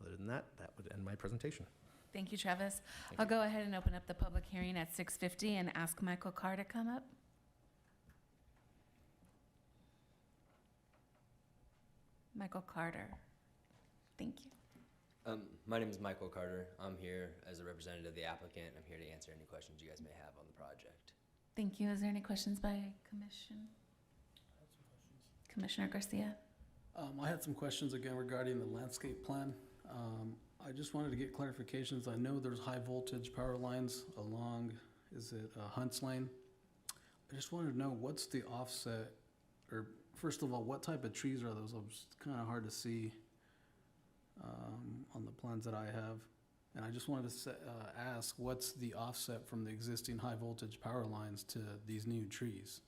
other than that, that would end my presentation. Thank you, Travis. I'll go ahead and open up the public hearing at 6:50 and ask Michael Carr to come up. Michael Carter. Thank you. My name is Michael Carter. I'm here as a representative of the applicant. I'm here to answer any questions you guys may have on the project. Thank you. Is there any questions by Commissioner Garcia? I had some questions again regarding the landscape plan. I just wanted to get clarifications. I know there's high voltage power lines along, is it Hunt's Lane? I just wanted to know what's the offset, or first of all, what type of trees are those? It's kind of hard to see on the plans that I have. And I just wanted to ask, what's the offset from the existing high voltage power lines to these new trees?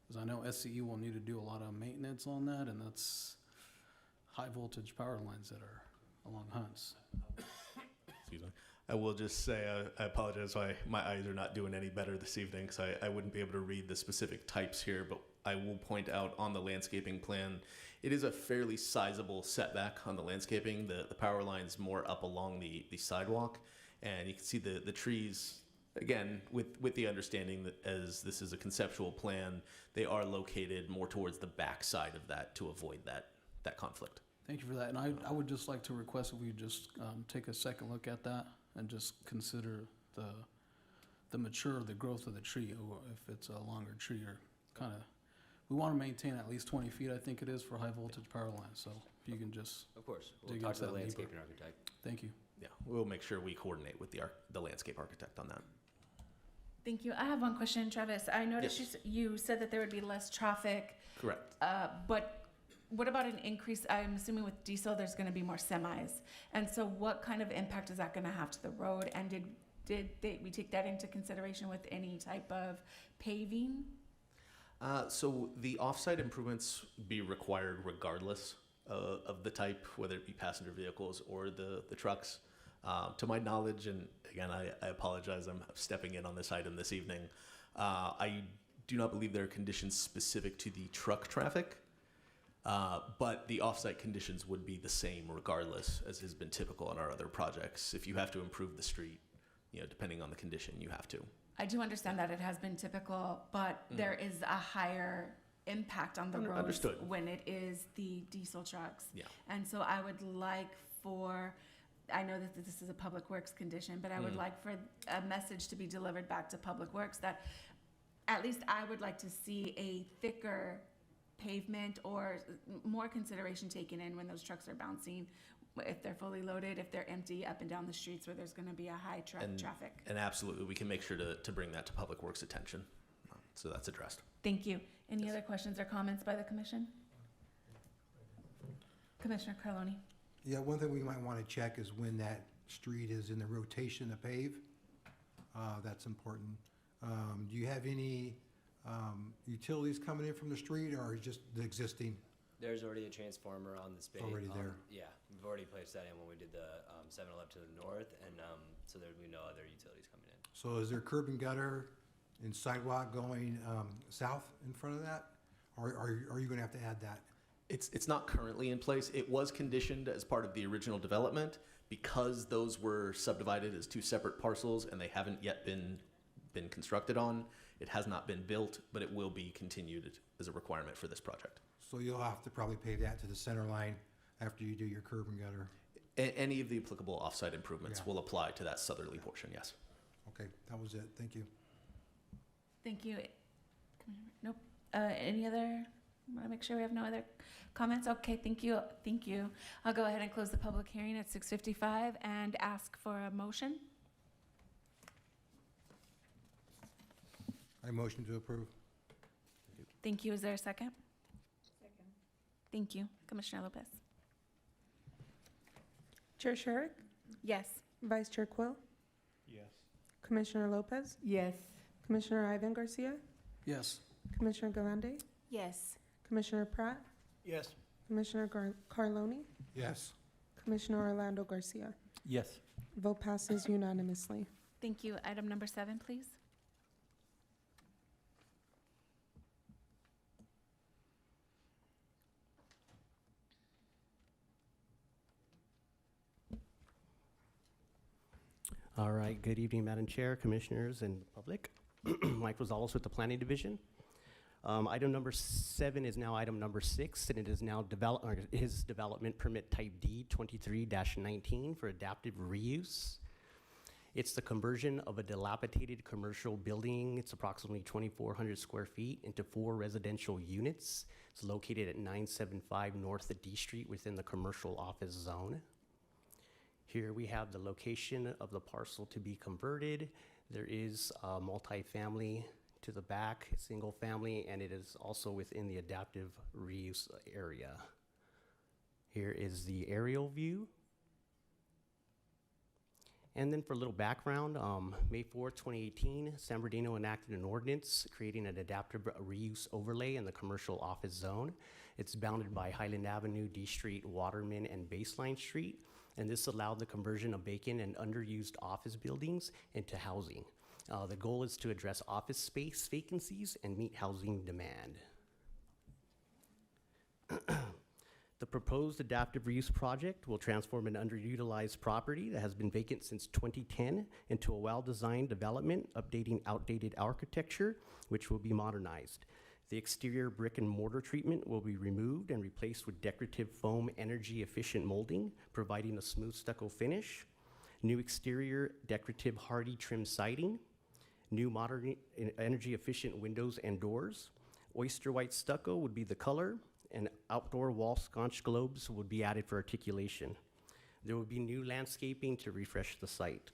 Because I know SCE will need to do a lot of maintenance on that, and that's high voltage power lines that are along Hunts. Excuse me. I will just say I apologize why my eyes are not doing any better this evening, because I wouldn't be able to read the specific types here, but I will point out on the landscaping plan, it is a fairly sizable setback on the landscaping. The power line's more up along the sidewalk, and you can see the trees, again, with the understanding that as this is a conceptual plan, they are located more towards the back side of that to avoid that conflict. Thank you for that. And I would just like to request that we just take a second look at that and just consider the growth of the tree, or if it's a longer tree, or kind of, we want to maintain at least 20 feet, I think it is, for high voltage power lines. So if you can just Of course, we'll dig talk into to the that landscaping deeper. architect. Thank you. Yeah, we'll make sure we coordinate with the landscape architect on that. Thank you. I have one question, Travis. I noticed Yes. you said that there would be less traffic, Correct. but what about an increase? I'm assuming with diesel, there's going to be more semis. And so what kind of impact is that going to have to the road? And did we take that into consideration with any type of paving? So the offsite improvements be required regardless of the type, whether it be passenger vehicles or the trucks. To my knowledge, and again, I apologize, I'm stepping in on this item this evening. I do not believe there are conditions specific to the truck traffic, but the offsite conditions would be the same regardless, as has been typical on our other projects. If you have to improve the street, depending on the condition, you have to. I do understand that it has been typical, but there is a higher impact on the roads Understood. when it is the diesel trucks. Yeah. And so I would like for, I know that this is a Public Works condition, but I would like for a message to be delivered back to Public Works that at least I would like to see a thicker pavement or more consideration taken in when those trucks are bouncing, if they're fully loaded, if they're empty, up and down the streets where there's gonna be a high traffic. And absolutely, we can make sure to bring that to Public Works' attention. So that's addressed. Thank you. Any other questions or comments by the commission? Commissioner Carloni? Yeah, one thing we might want to check is when that street is in the rotation to pave. That's important. Do you have any utilities coming in from the street, or just the existing? There's already a transformer on the space. Already there. Yeah, we've already placed that in when we did the 7-Eleven to the north, and so there will be no other utilities coming in. So is there curb and gutter and sidewalk going south in front of that? Or are you going to have to add that? It's not currently in place. It was conditioned as part of the original development because those were subdivided as two separate parcels and they haven't yet been constructed on. It has not been built, but it will be continued as a requirement for this project. So you'll have to probably pave that to the center line after you do your curb and gutter. Any of the applicable off-site improvements Yeah. will apply to that southerly portion, yes. Okay, that was it. Thank you. Thank you. Nope. Any other, I want to make sure we have no other comments. Okay, thank you. Thank you. I'll go ahead and close the public hearing at 6:55 and ask for a motion. I motion to approve. Thank you. Is there a second? Second. Thank you. Commissioner Lopez? Chair Sherrick? Yes. Vice Chair Quill? Yes. Commissioner Lopez? Yes. Commissioner Ivan Garcia? Yes. Commissioner Galande? Yes. Commissioner Pratt? Yes. Commissioner Carloni? Yes. Commissioner Orlando Garcia? Yes. Vote passes unanimously. Thank you. Item number 7, please. All right, good evening, Madam Chair, Commissioners, and public. Mike Rosales with the Planning Division. Item number 7 is now item number 6, and it is now his development permit type D 23-19 for adaptive reuse. It's the conversion of a dilapidated commercial building. It's approximately 2,400 square feet into 4 residential units. It's located at 975 North D Street within the commercial office zone. Here we have the location of the parcel to be converted. There is a multifamily to the back, single family, and it is also within the adaptive reuse area. Here is the aerial view. And then for a little background, May 4th, 2018, San Bernardino enacted an ordinance creating an adaptive reuse overlay in the commercial office zone. It's bounded by Highland Avenue, D Street, Waterman, and Baseline Street. And this allowed the conversion of vacant and underused office buildings into housing. The goal is to address office space vacancies and meet housing demand. The proposed adaptive reuse project will transform an underutilized property that has been vacant since 2010 into a well-designed development, updating outdated architecture, which will be modernized. The exterior brick and mortar treatment will be removed and replaced with decorative foam energy-efficient molding, providing a smooth stucco finish. New exterior decorative hardy trim siding. New modern energy-efficient windows and doors. Oyster white stucco would be the color, and outdoor wall sconce globes would be added for articulation. There will be new landscaping to refresh the site.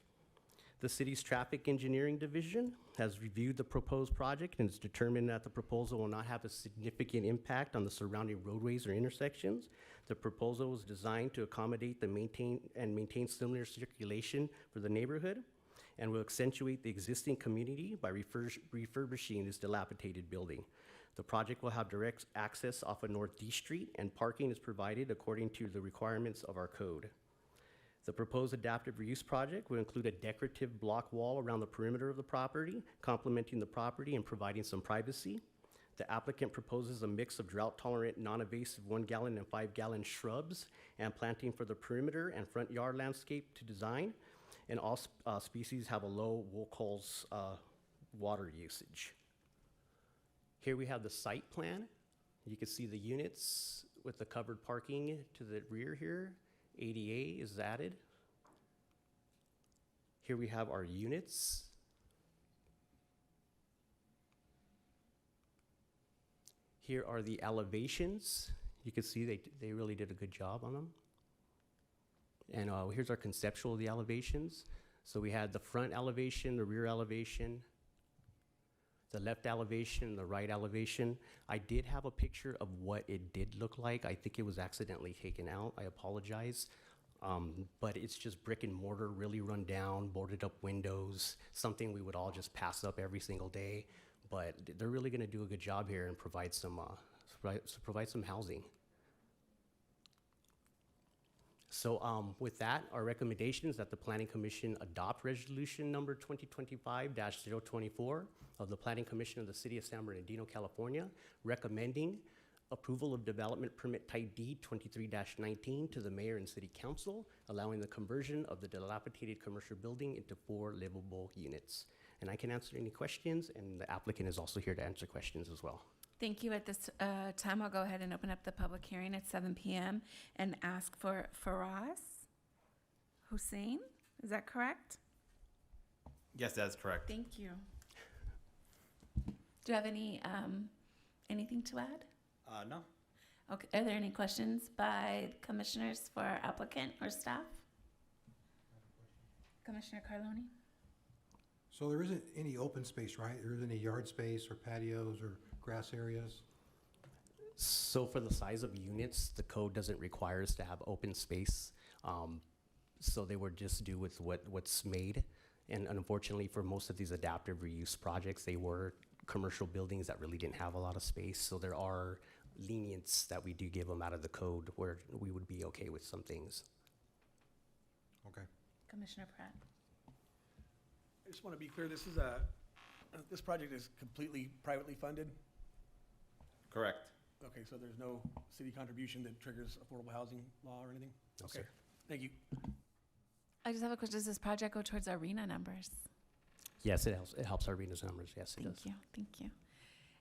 The city's traffic engineering division has reviewed the proposed project and has determined that the proposal will not have a significant impact on the surrounding roadways or intersections. The proposal is designed to accommodate the maintain similar circulation for the neighborhood and will accentuate the existing community by refurbishing this dilapidated building. The project will have direct access off of North D Street, and parking is provided according to the requirements of our code. The proposed adaptive reuse project will include a decorative block wall around the perimeter of the property, complementing the property and providing some privacy. The applicant proposes a mix of drought-tolerant, non-invasive 1-gallon and 5-gallon shrubs and planting for the perimeter and front yard landscape to design. And all species have a low Woolco's water usage. Here we have the site plan You can see the units with the covered parking to the rear here. ADA is added. Here we have our units. Here are the elevations. You can see they really did a good job on them. And here's our conceptual of the elevations. So we had the front elevation, the rear elevation, the left elevation, the right elevation. I did have a picture of what it did look like. I think it was accidentally taken out. I apologize. But it's just brick and mortar, really run down, boarded up windows, something we would all just pass up every single day. But they're really gonna do a good job here and provide some housing. So with that, our recommendation is that the Planning Commission adopt resolution number 2025-024 of the Planning Commission of the City of San Bernardino, California, recommending approval of development permit type D 23-19 to the mayor and city council, allowing the conversion of the dilapidated commercial building into 4 livable units. And I can answer any questions, and the applicant is also here to answer questions as well. Thank you. At this time, I'll go ahead and open up the public hearing at 7 p.m. and ask for Faraz Hussein. Is that correct? Yes, that is correct. Thank you. Do you have any anything to add? No. Okay. Are there any questions by commissioners for our applicant or staff? Commissioner Carloni? So there isn't any open space, right? There isn't any yard space or patios or grass areas? So for the size of units, the code doesn't require us to have open space. So they would just do with what's made. And unfortunately, for most of these adaptive reuse projects, they were commercial buildings that really didn't have a lot of space. So there are lenience that we do give them out of the code where we would be okay with some things. Okay. Commissioner Pratt? I just want to be clear, this project is completely privately funded? Correct. Okay, so there's no city contribution that triggers affordable housing law or anything? No, Okay, sir. thank you. I just have a question. Does this project go towards arena numbers? Yes, it helps. It helps our Venus numbers. Yes, it does. Thank you. Thank you.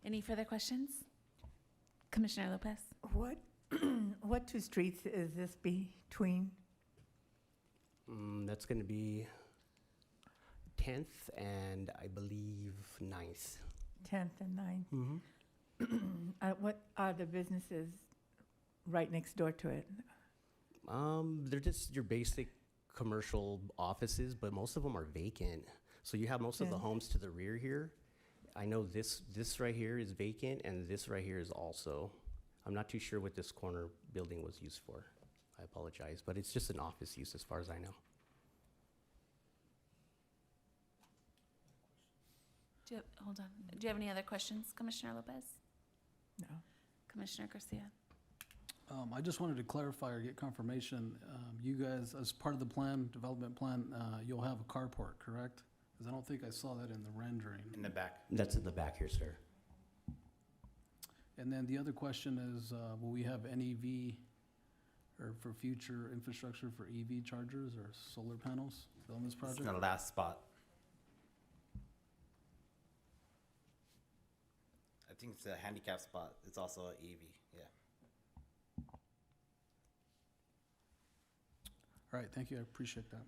Any further questions? Commissioner Lopez? What 2 streets is this between? That's going to be 10th and I believe 9th. 10th and 9th? Mm-hmm. What are the businesses right next door to it? They're just your basic commercial offices, but most of them are vacant. So you have most of the Yeah. homes to the rear here. I know this right here is vacant, and this right here is also. I'm not too sure what this corner building was used for. I apologize, but it's just an office use as far as I know. Hold on. Do you have any other questions, Commissioner Lopez? No. Commissioner Garcia? I just wanted to clarify or get confirmation. You guys, as part of the development plan, you'll have a carport, correct? Because I don't think I saw that in the rendering. In the back. That's in the back here, sir. And then the other question is, will we have NEV or for future infrastructure for EV chargers or solar panels on this project? It's the last spot. I think it's a handicap spot. It's also an EV, yeah. All right, thank you, I appreciate that.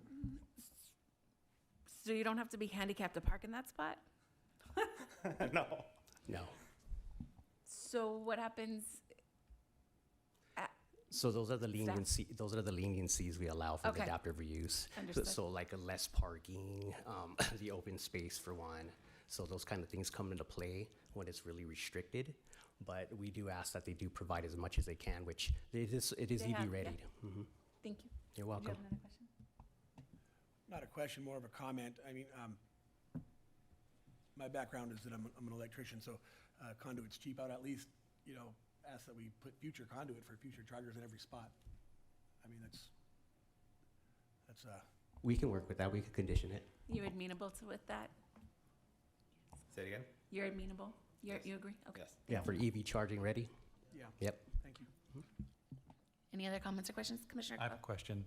So you don't have to be handicapped to park in that spot? No. No. So what happens? So those are the Staff. leniencies we allow for the Okay. adaptive reuse. Understood. So like a less parking, the open space for one. So those kind of things come into play when it's really restricted. But we do ask that they do provide as much as they can, which it is They EV have, ready. yeah. Mhm. Thank you. You're Do welcome. you have another question? Not a question, more of a comment. I mean, my background is that I'm an electrician, so conduit's cheap out, at least, ask that we put future conduit for future chargers in every spot. I mean, that's We can work with that. We can condition it. You're amenable with that? Say it again? You're amenable? You agree? Okay. Yes. Yeah, for EV charging ready? yeah. Yep. Thank you. Any other comments or questions? Commissioner I have a question.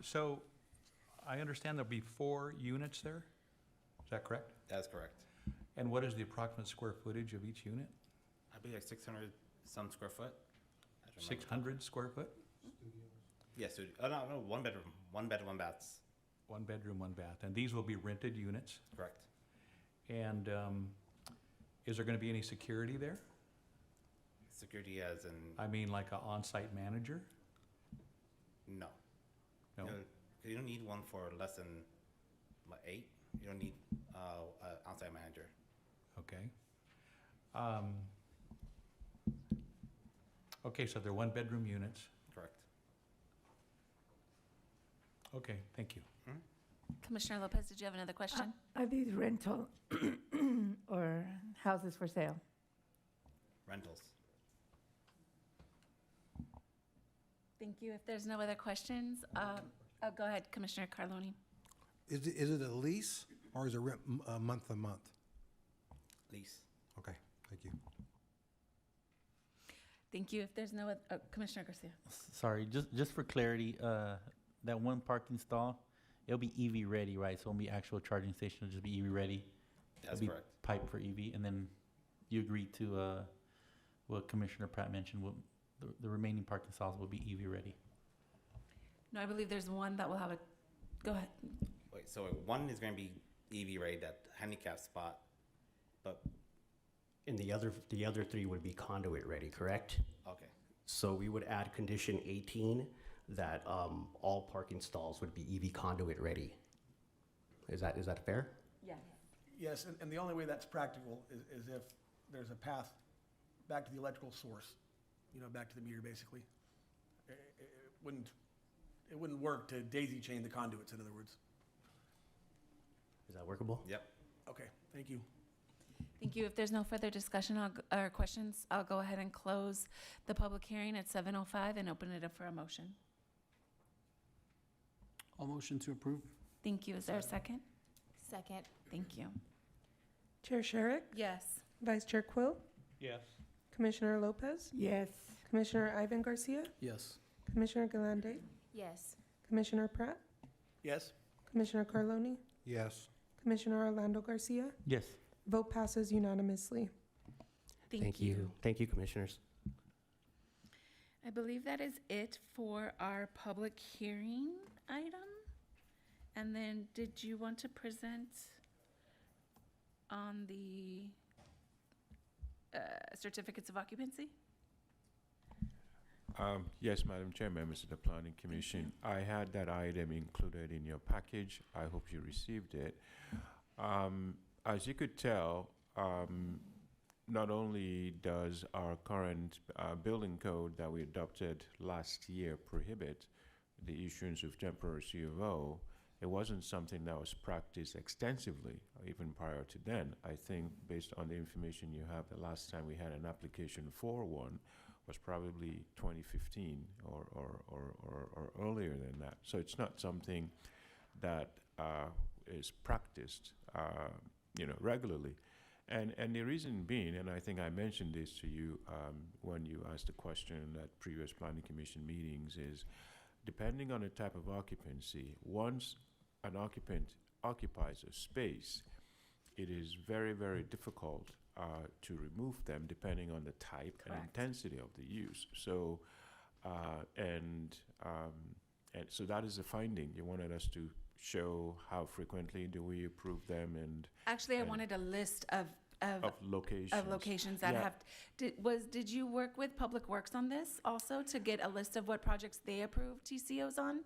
So I understand there'll be 4 units there? Is that correct? That is correct. And what is the approximate square footage of each unit? I believe like 600 some square foot. I don't remember. 600 square foot? Yes, no, one bedroom, one baths. One bedroom, one bath. And these will be rented units? Correct. And is there going to be any security there? Security as in, I mean, like an on-site manager? no. No? You don't need one for less than like 8. You don't need an outside manager. Okay. Okay, so they're one-bedroom units. Correct. Okay, thank you. Commissioner Lopez, did you have another question? Are these rental or houses for sale? Rentals. Thank you. If there's no other questions, go ahead, Commissioner Carloni. Is it a lease or is it rent month to month? Lease. Okay, thank you. Thank you. If there's no other, Commissioner Garcia. Sorry, just for clarity, that one parking stall, it'll be EV ready, right? So it won't be actual charging station, it'll just be EV ready. That's It'll be correct. Pipe for EV, and then you agree to what Commissioner Pratt mentioned, the remaining parking stalls will be EV ready. No, I believe there's one that will have a, go ahead. Wait, so one is going to be EV ready, that handicap spot, but And the other 3 would be conduit ready, correct? okay. So we would add condition 18 that all parking stalls would be EV conduit ready. Is that fair? Yes. Yes, and the only way that's practical is if there's a path back to the electrical source, back to the meter, basically. It wouldn't work to daisy chain the conduits, in other words. Is that workable? Yep. Okay, thank you. Thank you. If there's no further discussion or questions, I'll go ahead and close the public hearing at 7:05 and open it up for a motion. All motion to approve? Thank you. Is there a second? Second. Thank you. Chair Sherrick? Yes. Vice Chair Quill? Yes. Commissioner Lopez? Yes. Commissioner Ivan Garcia? Yes. Commissioner Galande? Yes. Commissioner Pratt? Yes? Commissioner Carloni? Yes. Commissioner Orlando Garcia? Yes. Vote passes unanimously. Thank you. Thank you, commissioners. I believe that is it for our public hearing item. And then did you want to present on the certificates of occupancy? Yes, Madam Chair, members of the Planning Commission. I had that item included in your package. I hope you received it. As you could tell, not only does our current building code that we adopted last year prohibit the issuance of temporary C of O, it wasn't something that was practiced extensively, even prior to then. I think based on the information you have, the last time we had an application for one was probably 2015 or earlier than that. So it's not something that is practiced regularly. And the reason being, and I think I mentioned this to you when you asked the question at previous Planning Commission meetings, is depending on the type of occupancy, once an occupant occupies a space, it is very, very difficult to remove them depending on the type and intensity of the use. So, and so that is the finding. You wanted us to show how frequently do we approve them, and Actually, I wanted a list of locations. of locations that Yeah. have, did you work with Public Works on this also to get a list of what projects they approved TCOs on?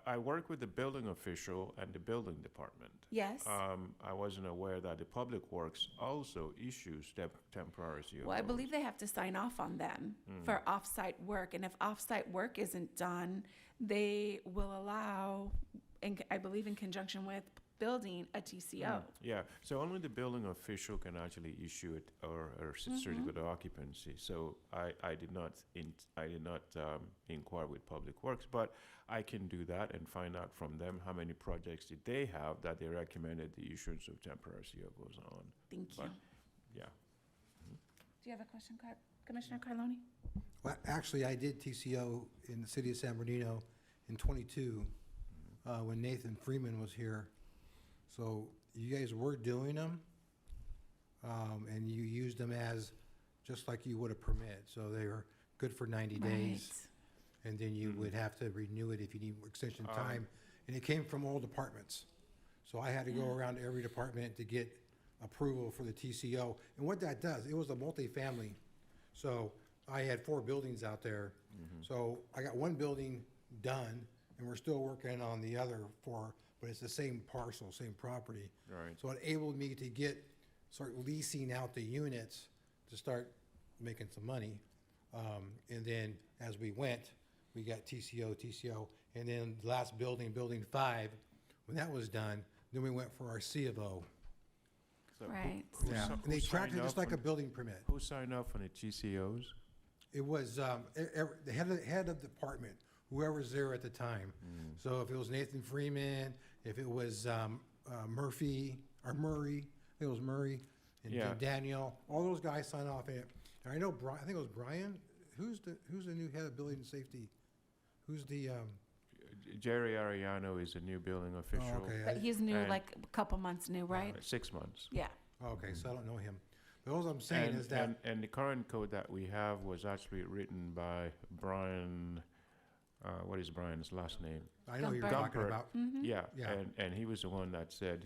I work with the building official and the building department. Yes. I wasn't aware that the Public Works also issues temporary COs. Well, I believe they have to sign off on them for off-site work, and if off-site work isn't done, they will allow, I believe in conjunction with building, a TCO. Yeah, so only the building official can actually issue it or certificate of occupancy. So I did not inquire with Public Works, but I can do that and find out from them how many projects did they have that they recommended the issuance of temporary CO goes on. Thank you. But, yeah. Do you have a question, Commissioner Carloni? Well, actually, I did TCO in the city of San Bernardino in '22 when Nathan Freeman was here. So you guys were doing them, and you used them as just like you would a permit. So they were good for 90 days. And then you would have to renew it if you need extension time. And it came from all departments. So I had to go around to every department to get approval for the TCO. And what that does, it was a multifamily. So I had 4 buildings out there. So I got 1 building done, and we're still working on the other 4, but it's the same parcel, same property. Right. So it enabled me to start leasing out the units to start making some money. And then as we went, we got TCO, and then the last building, building 5, when that was done, then we went for our C of O. So Right. Yeah, and they tracked it just like a building permit. Who signed off on the TCOs? It was the head of the department, whoever's there at the time. So if it was Nathan Freeman, if it was Murphy or Murray, I think it was Murray and Yeah. Daniel, all those guys signed off on it. And I know I think it was Brian. Who's the new head of building and safety? Who's the Jerry Ariano is a new building official. okay. But he's new, And- like a couple months new, right? 6 months. Yeah. Okay, so I don't know him. But all I'm saying is that And the current code that we have was actually written by Brian, what is Brian's last name? I know who you're Gumper. talking about. Yeah, Yeah. and he was the one that said,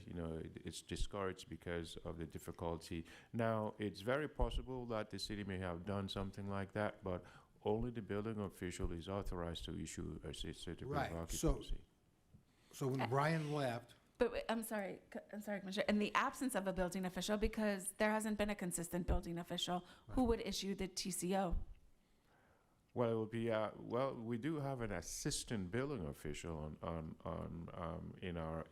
it's discouraged because of the difficulty. Now, it's very possible that the city may have done something like that, but only the building official is authorized to issue a certificate Right, of so- occupancy. So when Brian left, But wait, I'm sorry, Commissioner. In the absence of a building official, because there hasn't been a consistent building official, who would issue the TCO? Well, it would be, we do have an assistant building official in our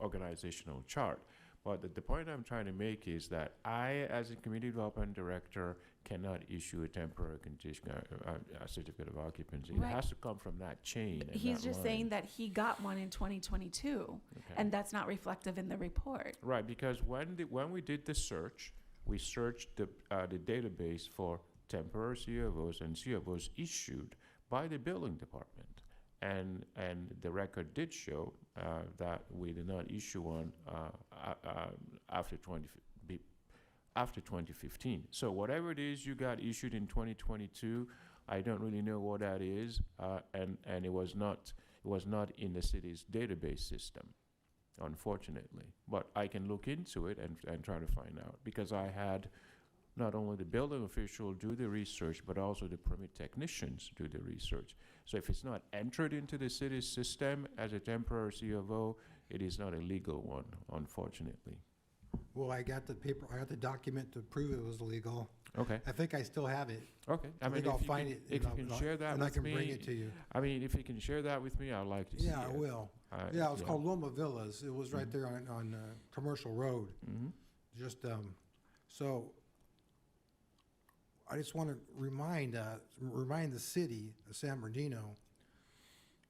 organizational chart. But the point I'm trying to make is that I, as a community development director, cannot issue a temporary condition, a certificate of occupancy. Right. It has to come from that chain. and He's that just line. saying that he got one in 2022, Okay. and that's not reflective in the report. Right, because when we did the search, we searched the database for temporary CFOs and CFOs issued by the building department. And the record did show that we did not issue one after 2015. So whatever it is you got issued in 2022, I don't really know what that is, and it was not in the city's database system, unfortunately. But I can look into it and try to find out, because I had not only the building official do the research, but also the permit technicians do the research. So if it's not entered into the city's system as a temporary CFO, it is not a legal one, unfortunately. well, I got the document to prove it was legal. Okay. I think I still have it. Okay. I think I'll if you find can- it. If and you I'll- can share that and I with can me. bring it to you. I mean, if you can share that with me, I'd like to see it. Yeah, I will. Yeah, it was called Loma Villas. It was right there on Commercial Road. Mm-hmm. Just, so I just want to remind the city of San Bernardino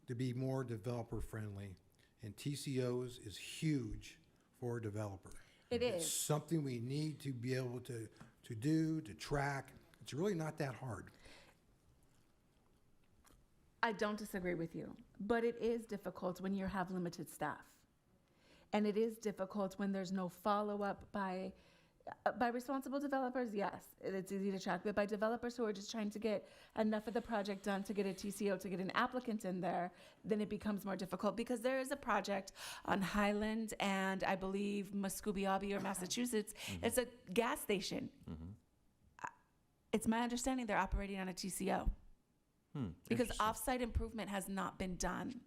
to be more developer friendly. And TCOs is huge for a developer. It It's is. something we need to be able to do, to track. It's really not that hard. I don't disagree with you, but it is difficult when you have limited staff. And it is difficult when there's no follow-up by responsible developers, yes, it's easy to track, but by developers who are just trying to get enough of the project done to get a TCO, to get an applicant in there, then it becomes more difficult, because there is a project on Highland and I believe Muscogee or Massachusetts. It's a gas station. It's my understanding they're operating on a TCO. Because Interesting. off-site improvement has not been done.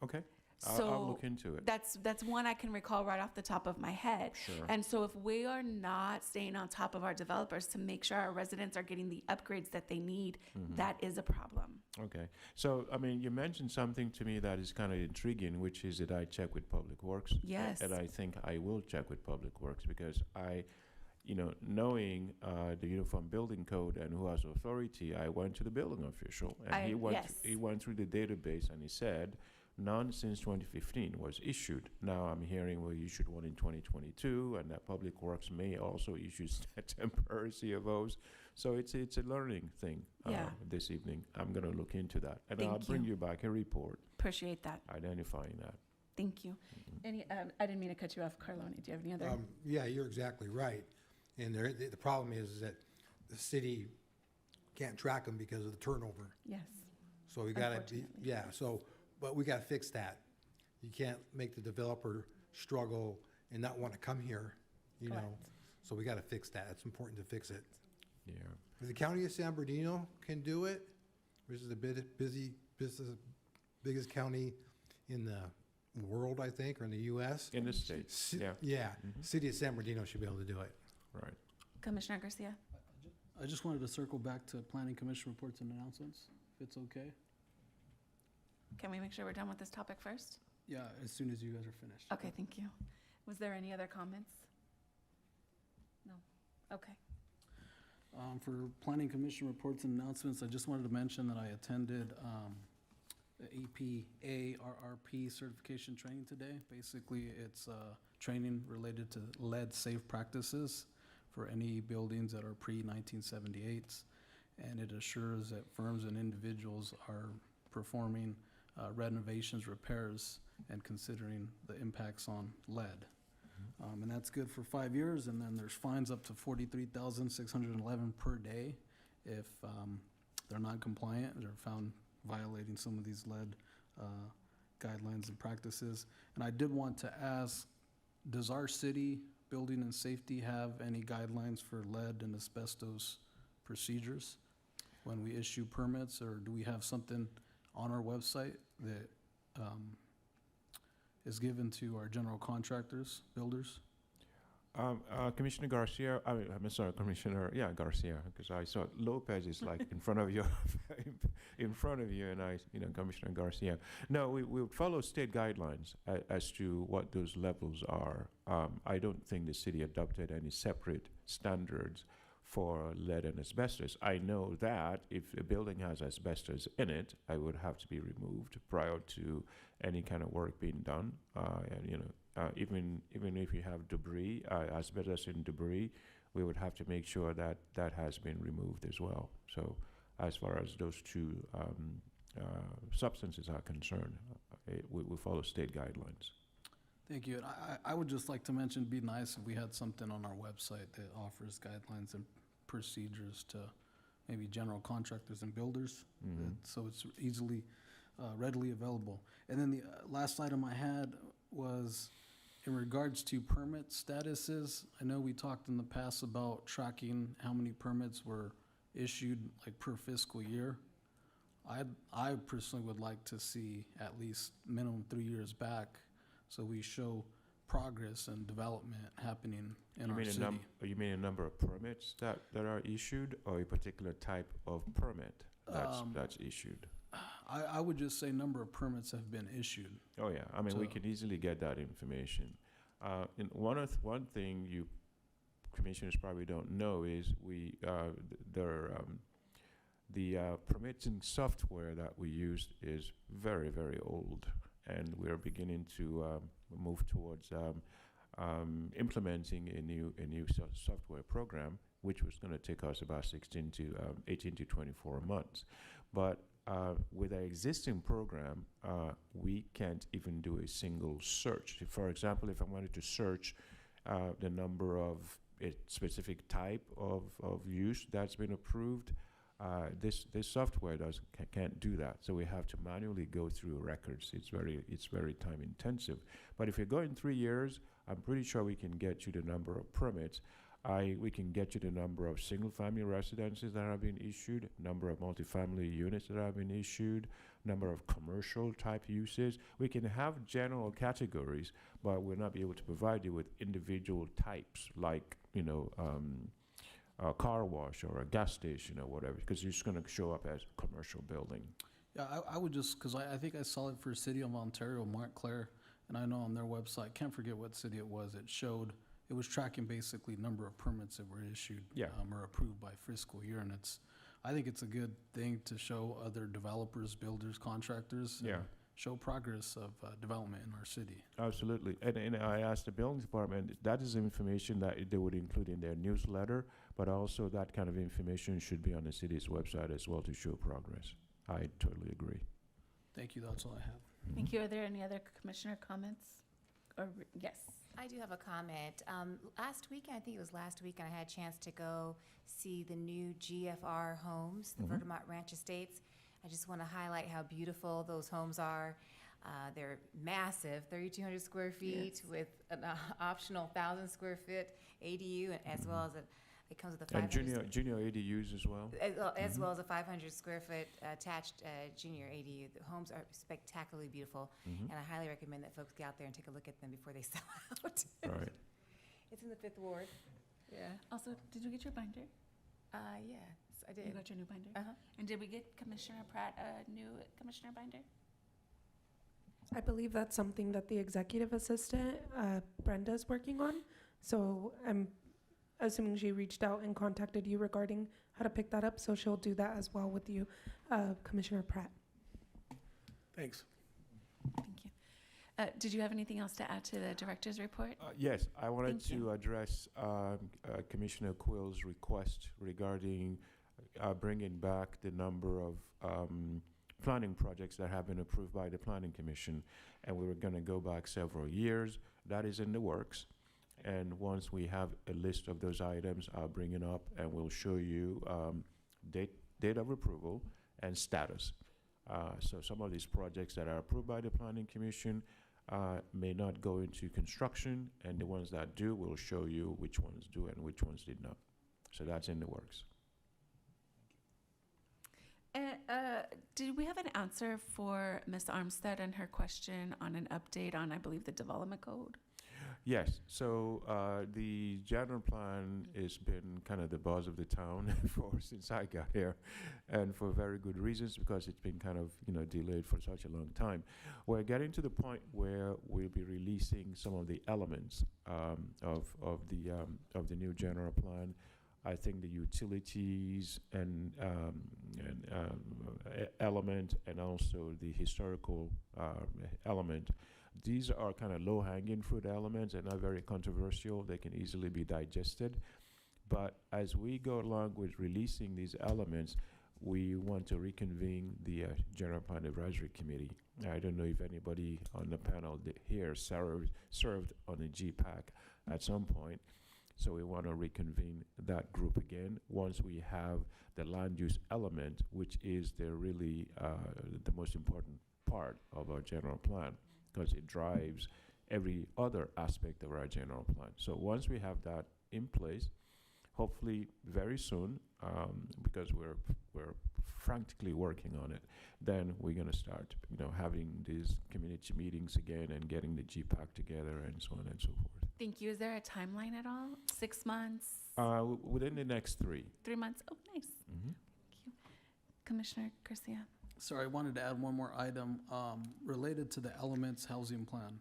Okay. So I'll look into it. That's one I can recall right off the top of my head. Sure. And so if we are not staying on top of our developers to make sure our residents are getting the upgrades that they need, that is a problem. Okay. So, I mean, you mentioned something to me that is kind of intriguing, which is that I check with Public Works. Yes. And I think I will check with Public Works, because knowing the Uniform Building Code and who has authority, I went to the building official, and he went through the database, and he said none since 2015 was issued. Now I'm hearing we issued one in 2022, and that Public Works may also issue temporary CFOs. So it's a learning thing. Yeah. This evening, I'm going to look into that, and I'll Thank bring you. you back a report Appreciate that. identifying that. Thank you. Any, I didn't mean to cut you off, Carlone. Do you have any other? Yeah, you're exactly right. And the problem is that the city can't track them because of the turnover. Yes. So we gotta, Unfortunately. but we gotta fix that. You can't make the developer struggle and not want to come here, you know? Correct. So we gotta fix that. It's important to fix it. Yeah. If the county of San Bernardino can do it, which is the biggest county in the world, I think, or in the US. In the States, yeah. Yeah, city of San Bernardino should be able to do it. Right. Commissioner Garcia? I just wanted to circle back to Planning Commission reports and announcements, if it's okay. Can we make sure we're done with this topic first? Yeah, as soon as you guys are finished. Okay, thank you. Was there any other comments? No? Okay. For Planning Commission reports and announcements, I just wanted to mention that I attended the EPA RRP certification training today. Basically, it's training related to lead safe practices for any buildings that are pre-1978s. And it assures that firms and individuals are performing renovations, repairs, and considering the impacts on lead. And that's good for 5 years, and then there's fines up to $43,611 per day if they're not compliant or found violating some of these lead guidelines and practices. And I did want to ask, does our city building and safety have any guidelines for lead and asbestos procedures when we issue permits, or do we have something on our website that is given to our general contractors, builders? Commissioner Garcia, I'm sorry, Commissioner, Garcia, because I saw Lopez is like in front of you, and Commissioner Garcia. No, we would follow state guidelines as to what those levels are. I don't think the city adopted any separate standards for lead and asbestos. I know that if a building has asbestos in it, I would have to be removed prior to any kind of work being done. Even if you have debris, asbestos in debris, we would have to make sure that that has been removed as well. So as far as those two substances are concerned, we follow state guidelines. Thank you. And I would just like to mention, it'd be nice if we had something on our website that offers guidelines and procedures to maybe general contractors and builders, so it's easily, readily available. And then the last item I had was in regards to permit statuses. I know we talked in the past about tracking how many permits were issued like per fiscal year. I personally would like to see at least minimum 3 years back, so we show progress and development happening in our city. You mean a number of permits that are issued, or a particular type of permit that's issued? I would just say number of permits have been issued. Oh, yeah. I mean, we can easily get that information. And one thing you commissioners probably don't know is the permitting software that we use is very, very old, and we're beginning to move towards implementing a new software program, which was going to take us about 18 to 24 months. But with our existing program, we can't even do a single search. For example, if I wanted to search the number of a specific type of use that's been approved, this software can't do that. So we have to manually go through records. It's very time intensive. But if you're going 3 years, I'm pretty sure we can get you the number of permits. We can get you the number of single-family residences that have been issued, number of multifamily units that have been issued, number of commercial-type uses. We can have general categories, but we'll not be able to provide you with individual types, like, a car wash or a gas station or whatever, because it's going to show up as commercial building. Yeah, I would just, because I think I saw it for City of Ontario, Montclair, and I know on their website, can't forget what city it was, it was tracking basically number of permits that were issued or approved by fiscal year, and I think it's a good thing to show other developers, builders, contractors, and show progress of development in our city. Absolutely, and I asked the building department, that is information that they would include in their newsletter, but also that kind of information should be on the city's website as well to show progress. I totally agree. Thank you, that's all I have. Thank you. Are there any other commissioner comments? Or, yes. I do have a comment. Last weekend, I think it was last weekend, I had a chance to go see the new GFR homes, the Vermont Ranch Estates. I just want to highlight how beautiful those homes are. They're massive, 3,200 square feet with an optional 1,000 square foot ADU, as well as it comes with a 500 And junior ADUs as well? as well as a 500 square foot attached junior ADU. The homes are spectacularly beautiful, and I highly recommend that folks get out there and take a look at them before they sell out. Right. It's in the 5th Ward. Yeah. Also, did you get your binder? Yes, I did. You got your new binder? Uh-huh. And did we get Commissioner Pratt a new commissioner binder? I believe that's something that the executive assistant, Brenda's working on. So I'm assuming she reached out and contacted you regarding how to pick that up. So she'll do that as well with you, Commissioner Pratt. Thanks. Thank you. Did you have anything else to add to the director's report? Yes, I wanted Thank you. to address Commissioner Quill's request regarding bringing back the number of planning projects that have been approved by the Planning Commission. And we were going to go back several years. That is in the works. And once we have a list of those items, I'll bring it up and we'll show you date of approval and status. So some of these projects that are approved by the Planning Commission may not go into construction, and the ones that do, we'll show you which ones do and which ones did not. So that's in the works. Did we have an answer for Ms. Armstead and her question on an update on, I believe, the development code? Yes, so the general plan has been kind of the buzz of the town since I got here, and for very good reasons, because it's been kind of delayed for such a long time. We're getting to the point where we'll be releasing some of the elements of the new general plan. I think the utilities and element, and also the historical element. These are kind of low-hanging fruit elements and not very controversial. They can easily be digested. But as we go along with releasing these elements, we want to reconvene the General Plan Advisory Committee. I don't know if anybody on the panel here served on the GPAC at some point. So we want to reconvene that group again once we have the land use element, which is the most important part of our general plan, because it drives every other aspect of our general plan. So once we have that in place, hopefully very soon, because we're frantically working on it, then we're going to start having these community meetings again and getting the GPAC together and so on and so forth. Thank you. Is there a timeline at all? 6 months? Within the next 3. 3 months? Oh, nice. Thank you. Commissioner Garcia. Sorry, I wanted to add one more item related to the Elements Housing Plan.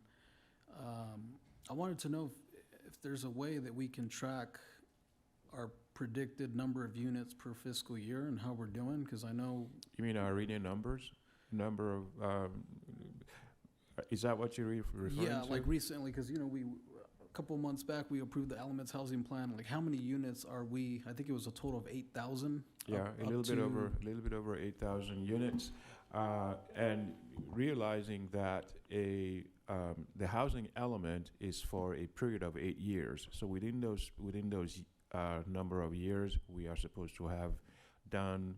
I wanted to know if there's a way that we can track our predicted number of units per fiscal year and how we're doing, because I know... You mean our reading numbers? Number of... is that what you're referring to? Yeah, like recently, because, a couple of months back, we approved the Elements Housing Plan. Like, how many units are we? I think it was a total of 8,000. Yeah, a little bit over 8,000 units, and realizing that the housing element is for a period of 8 years. So within those number of years, we are supposed to have done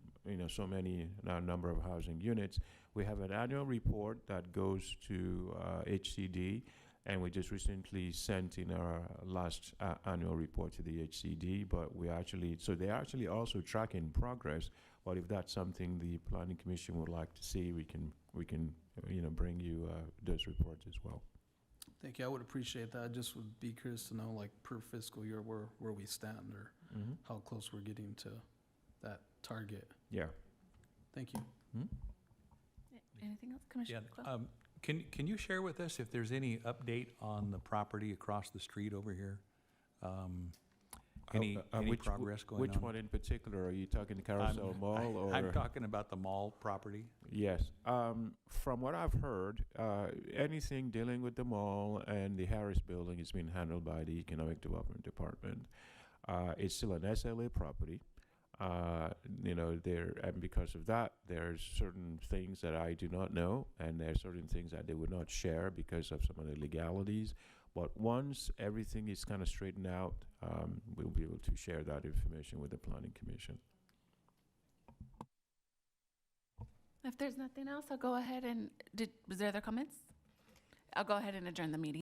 so many number of housing units. We have an annual report that goes to HCD. And we just recently sent in our last annual report to the HCD, but they're actually also tracking progress. But if that's something the Planning Commission would like to see, we can bring you those reports as well. Thank you. I would appreciate that. I just would be curious to know, like, per fiscal year where we stand or how close we're getting to that target. Yeah. Thank you. Anything else, Commissioner? Yeah. Can you share with us if there's any update on the property across the street over here? Any progress going on? Which one in particular? Are you talking Carousel Mall? Or I'm talking about the mall property. Yes. From what I've heard, anything dealing with the mall and the Harris Building is being handled by the Economic Development Department. It's still an SLA property. And because of that, there's certain things that I do not know, and there's certain things that they would not share because of some of the legalities. But once everything is kind of straightened out, we'll be able to share that information with the Planning Commission. If there's nothing else, I'll go ahead and, was there other comments? I'll go ahead and adjourn the meeting.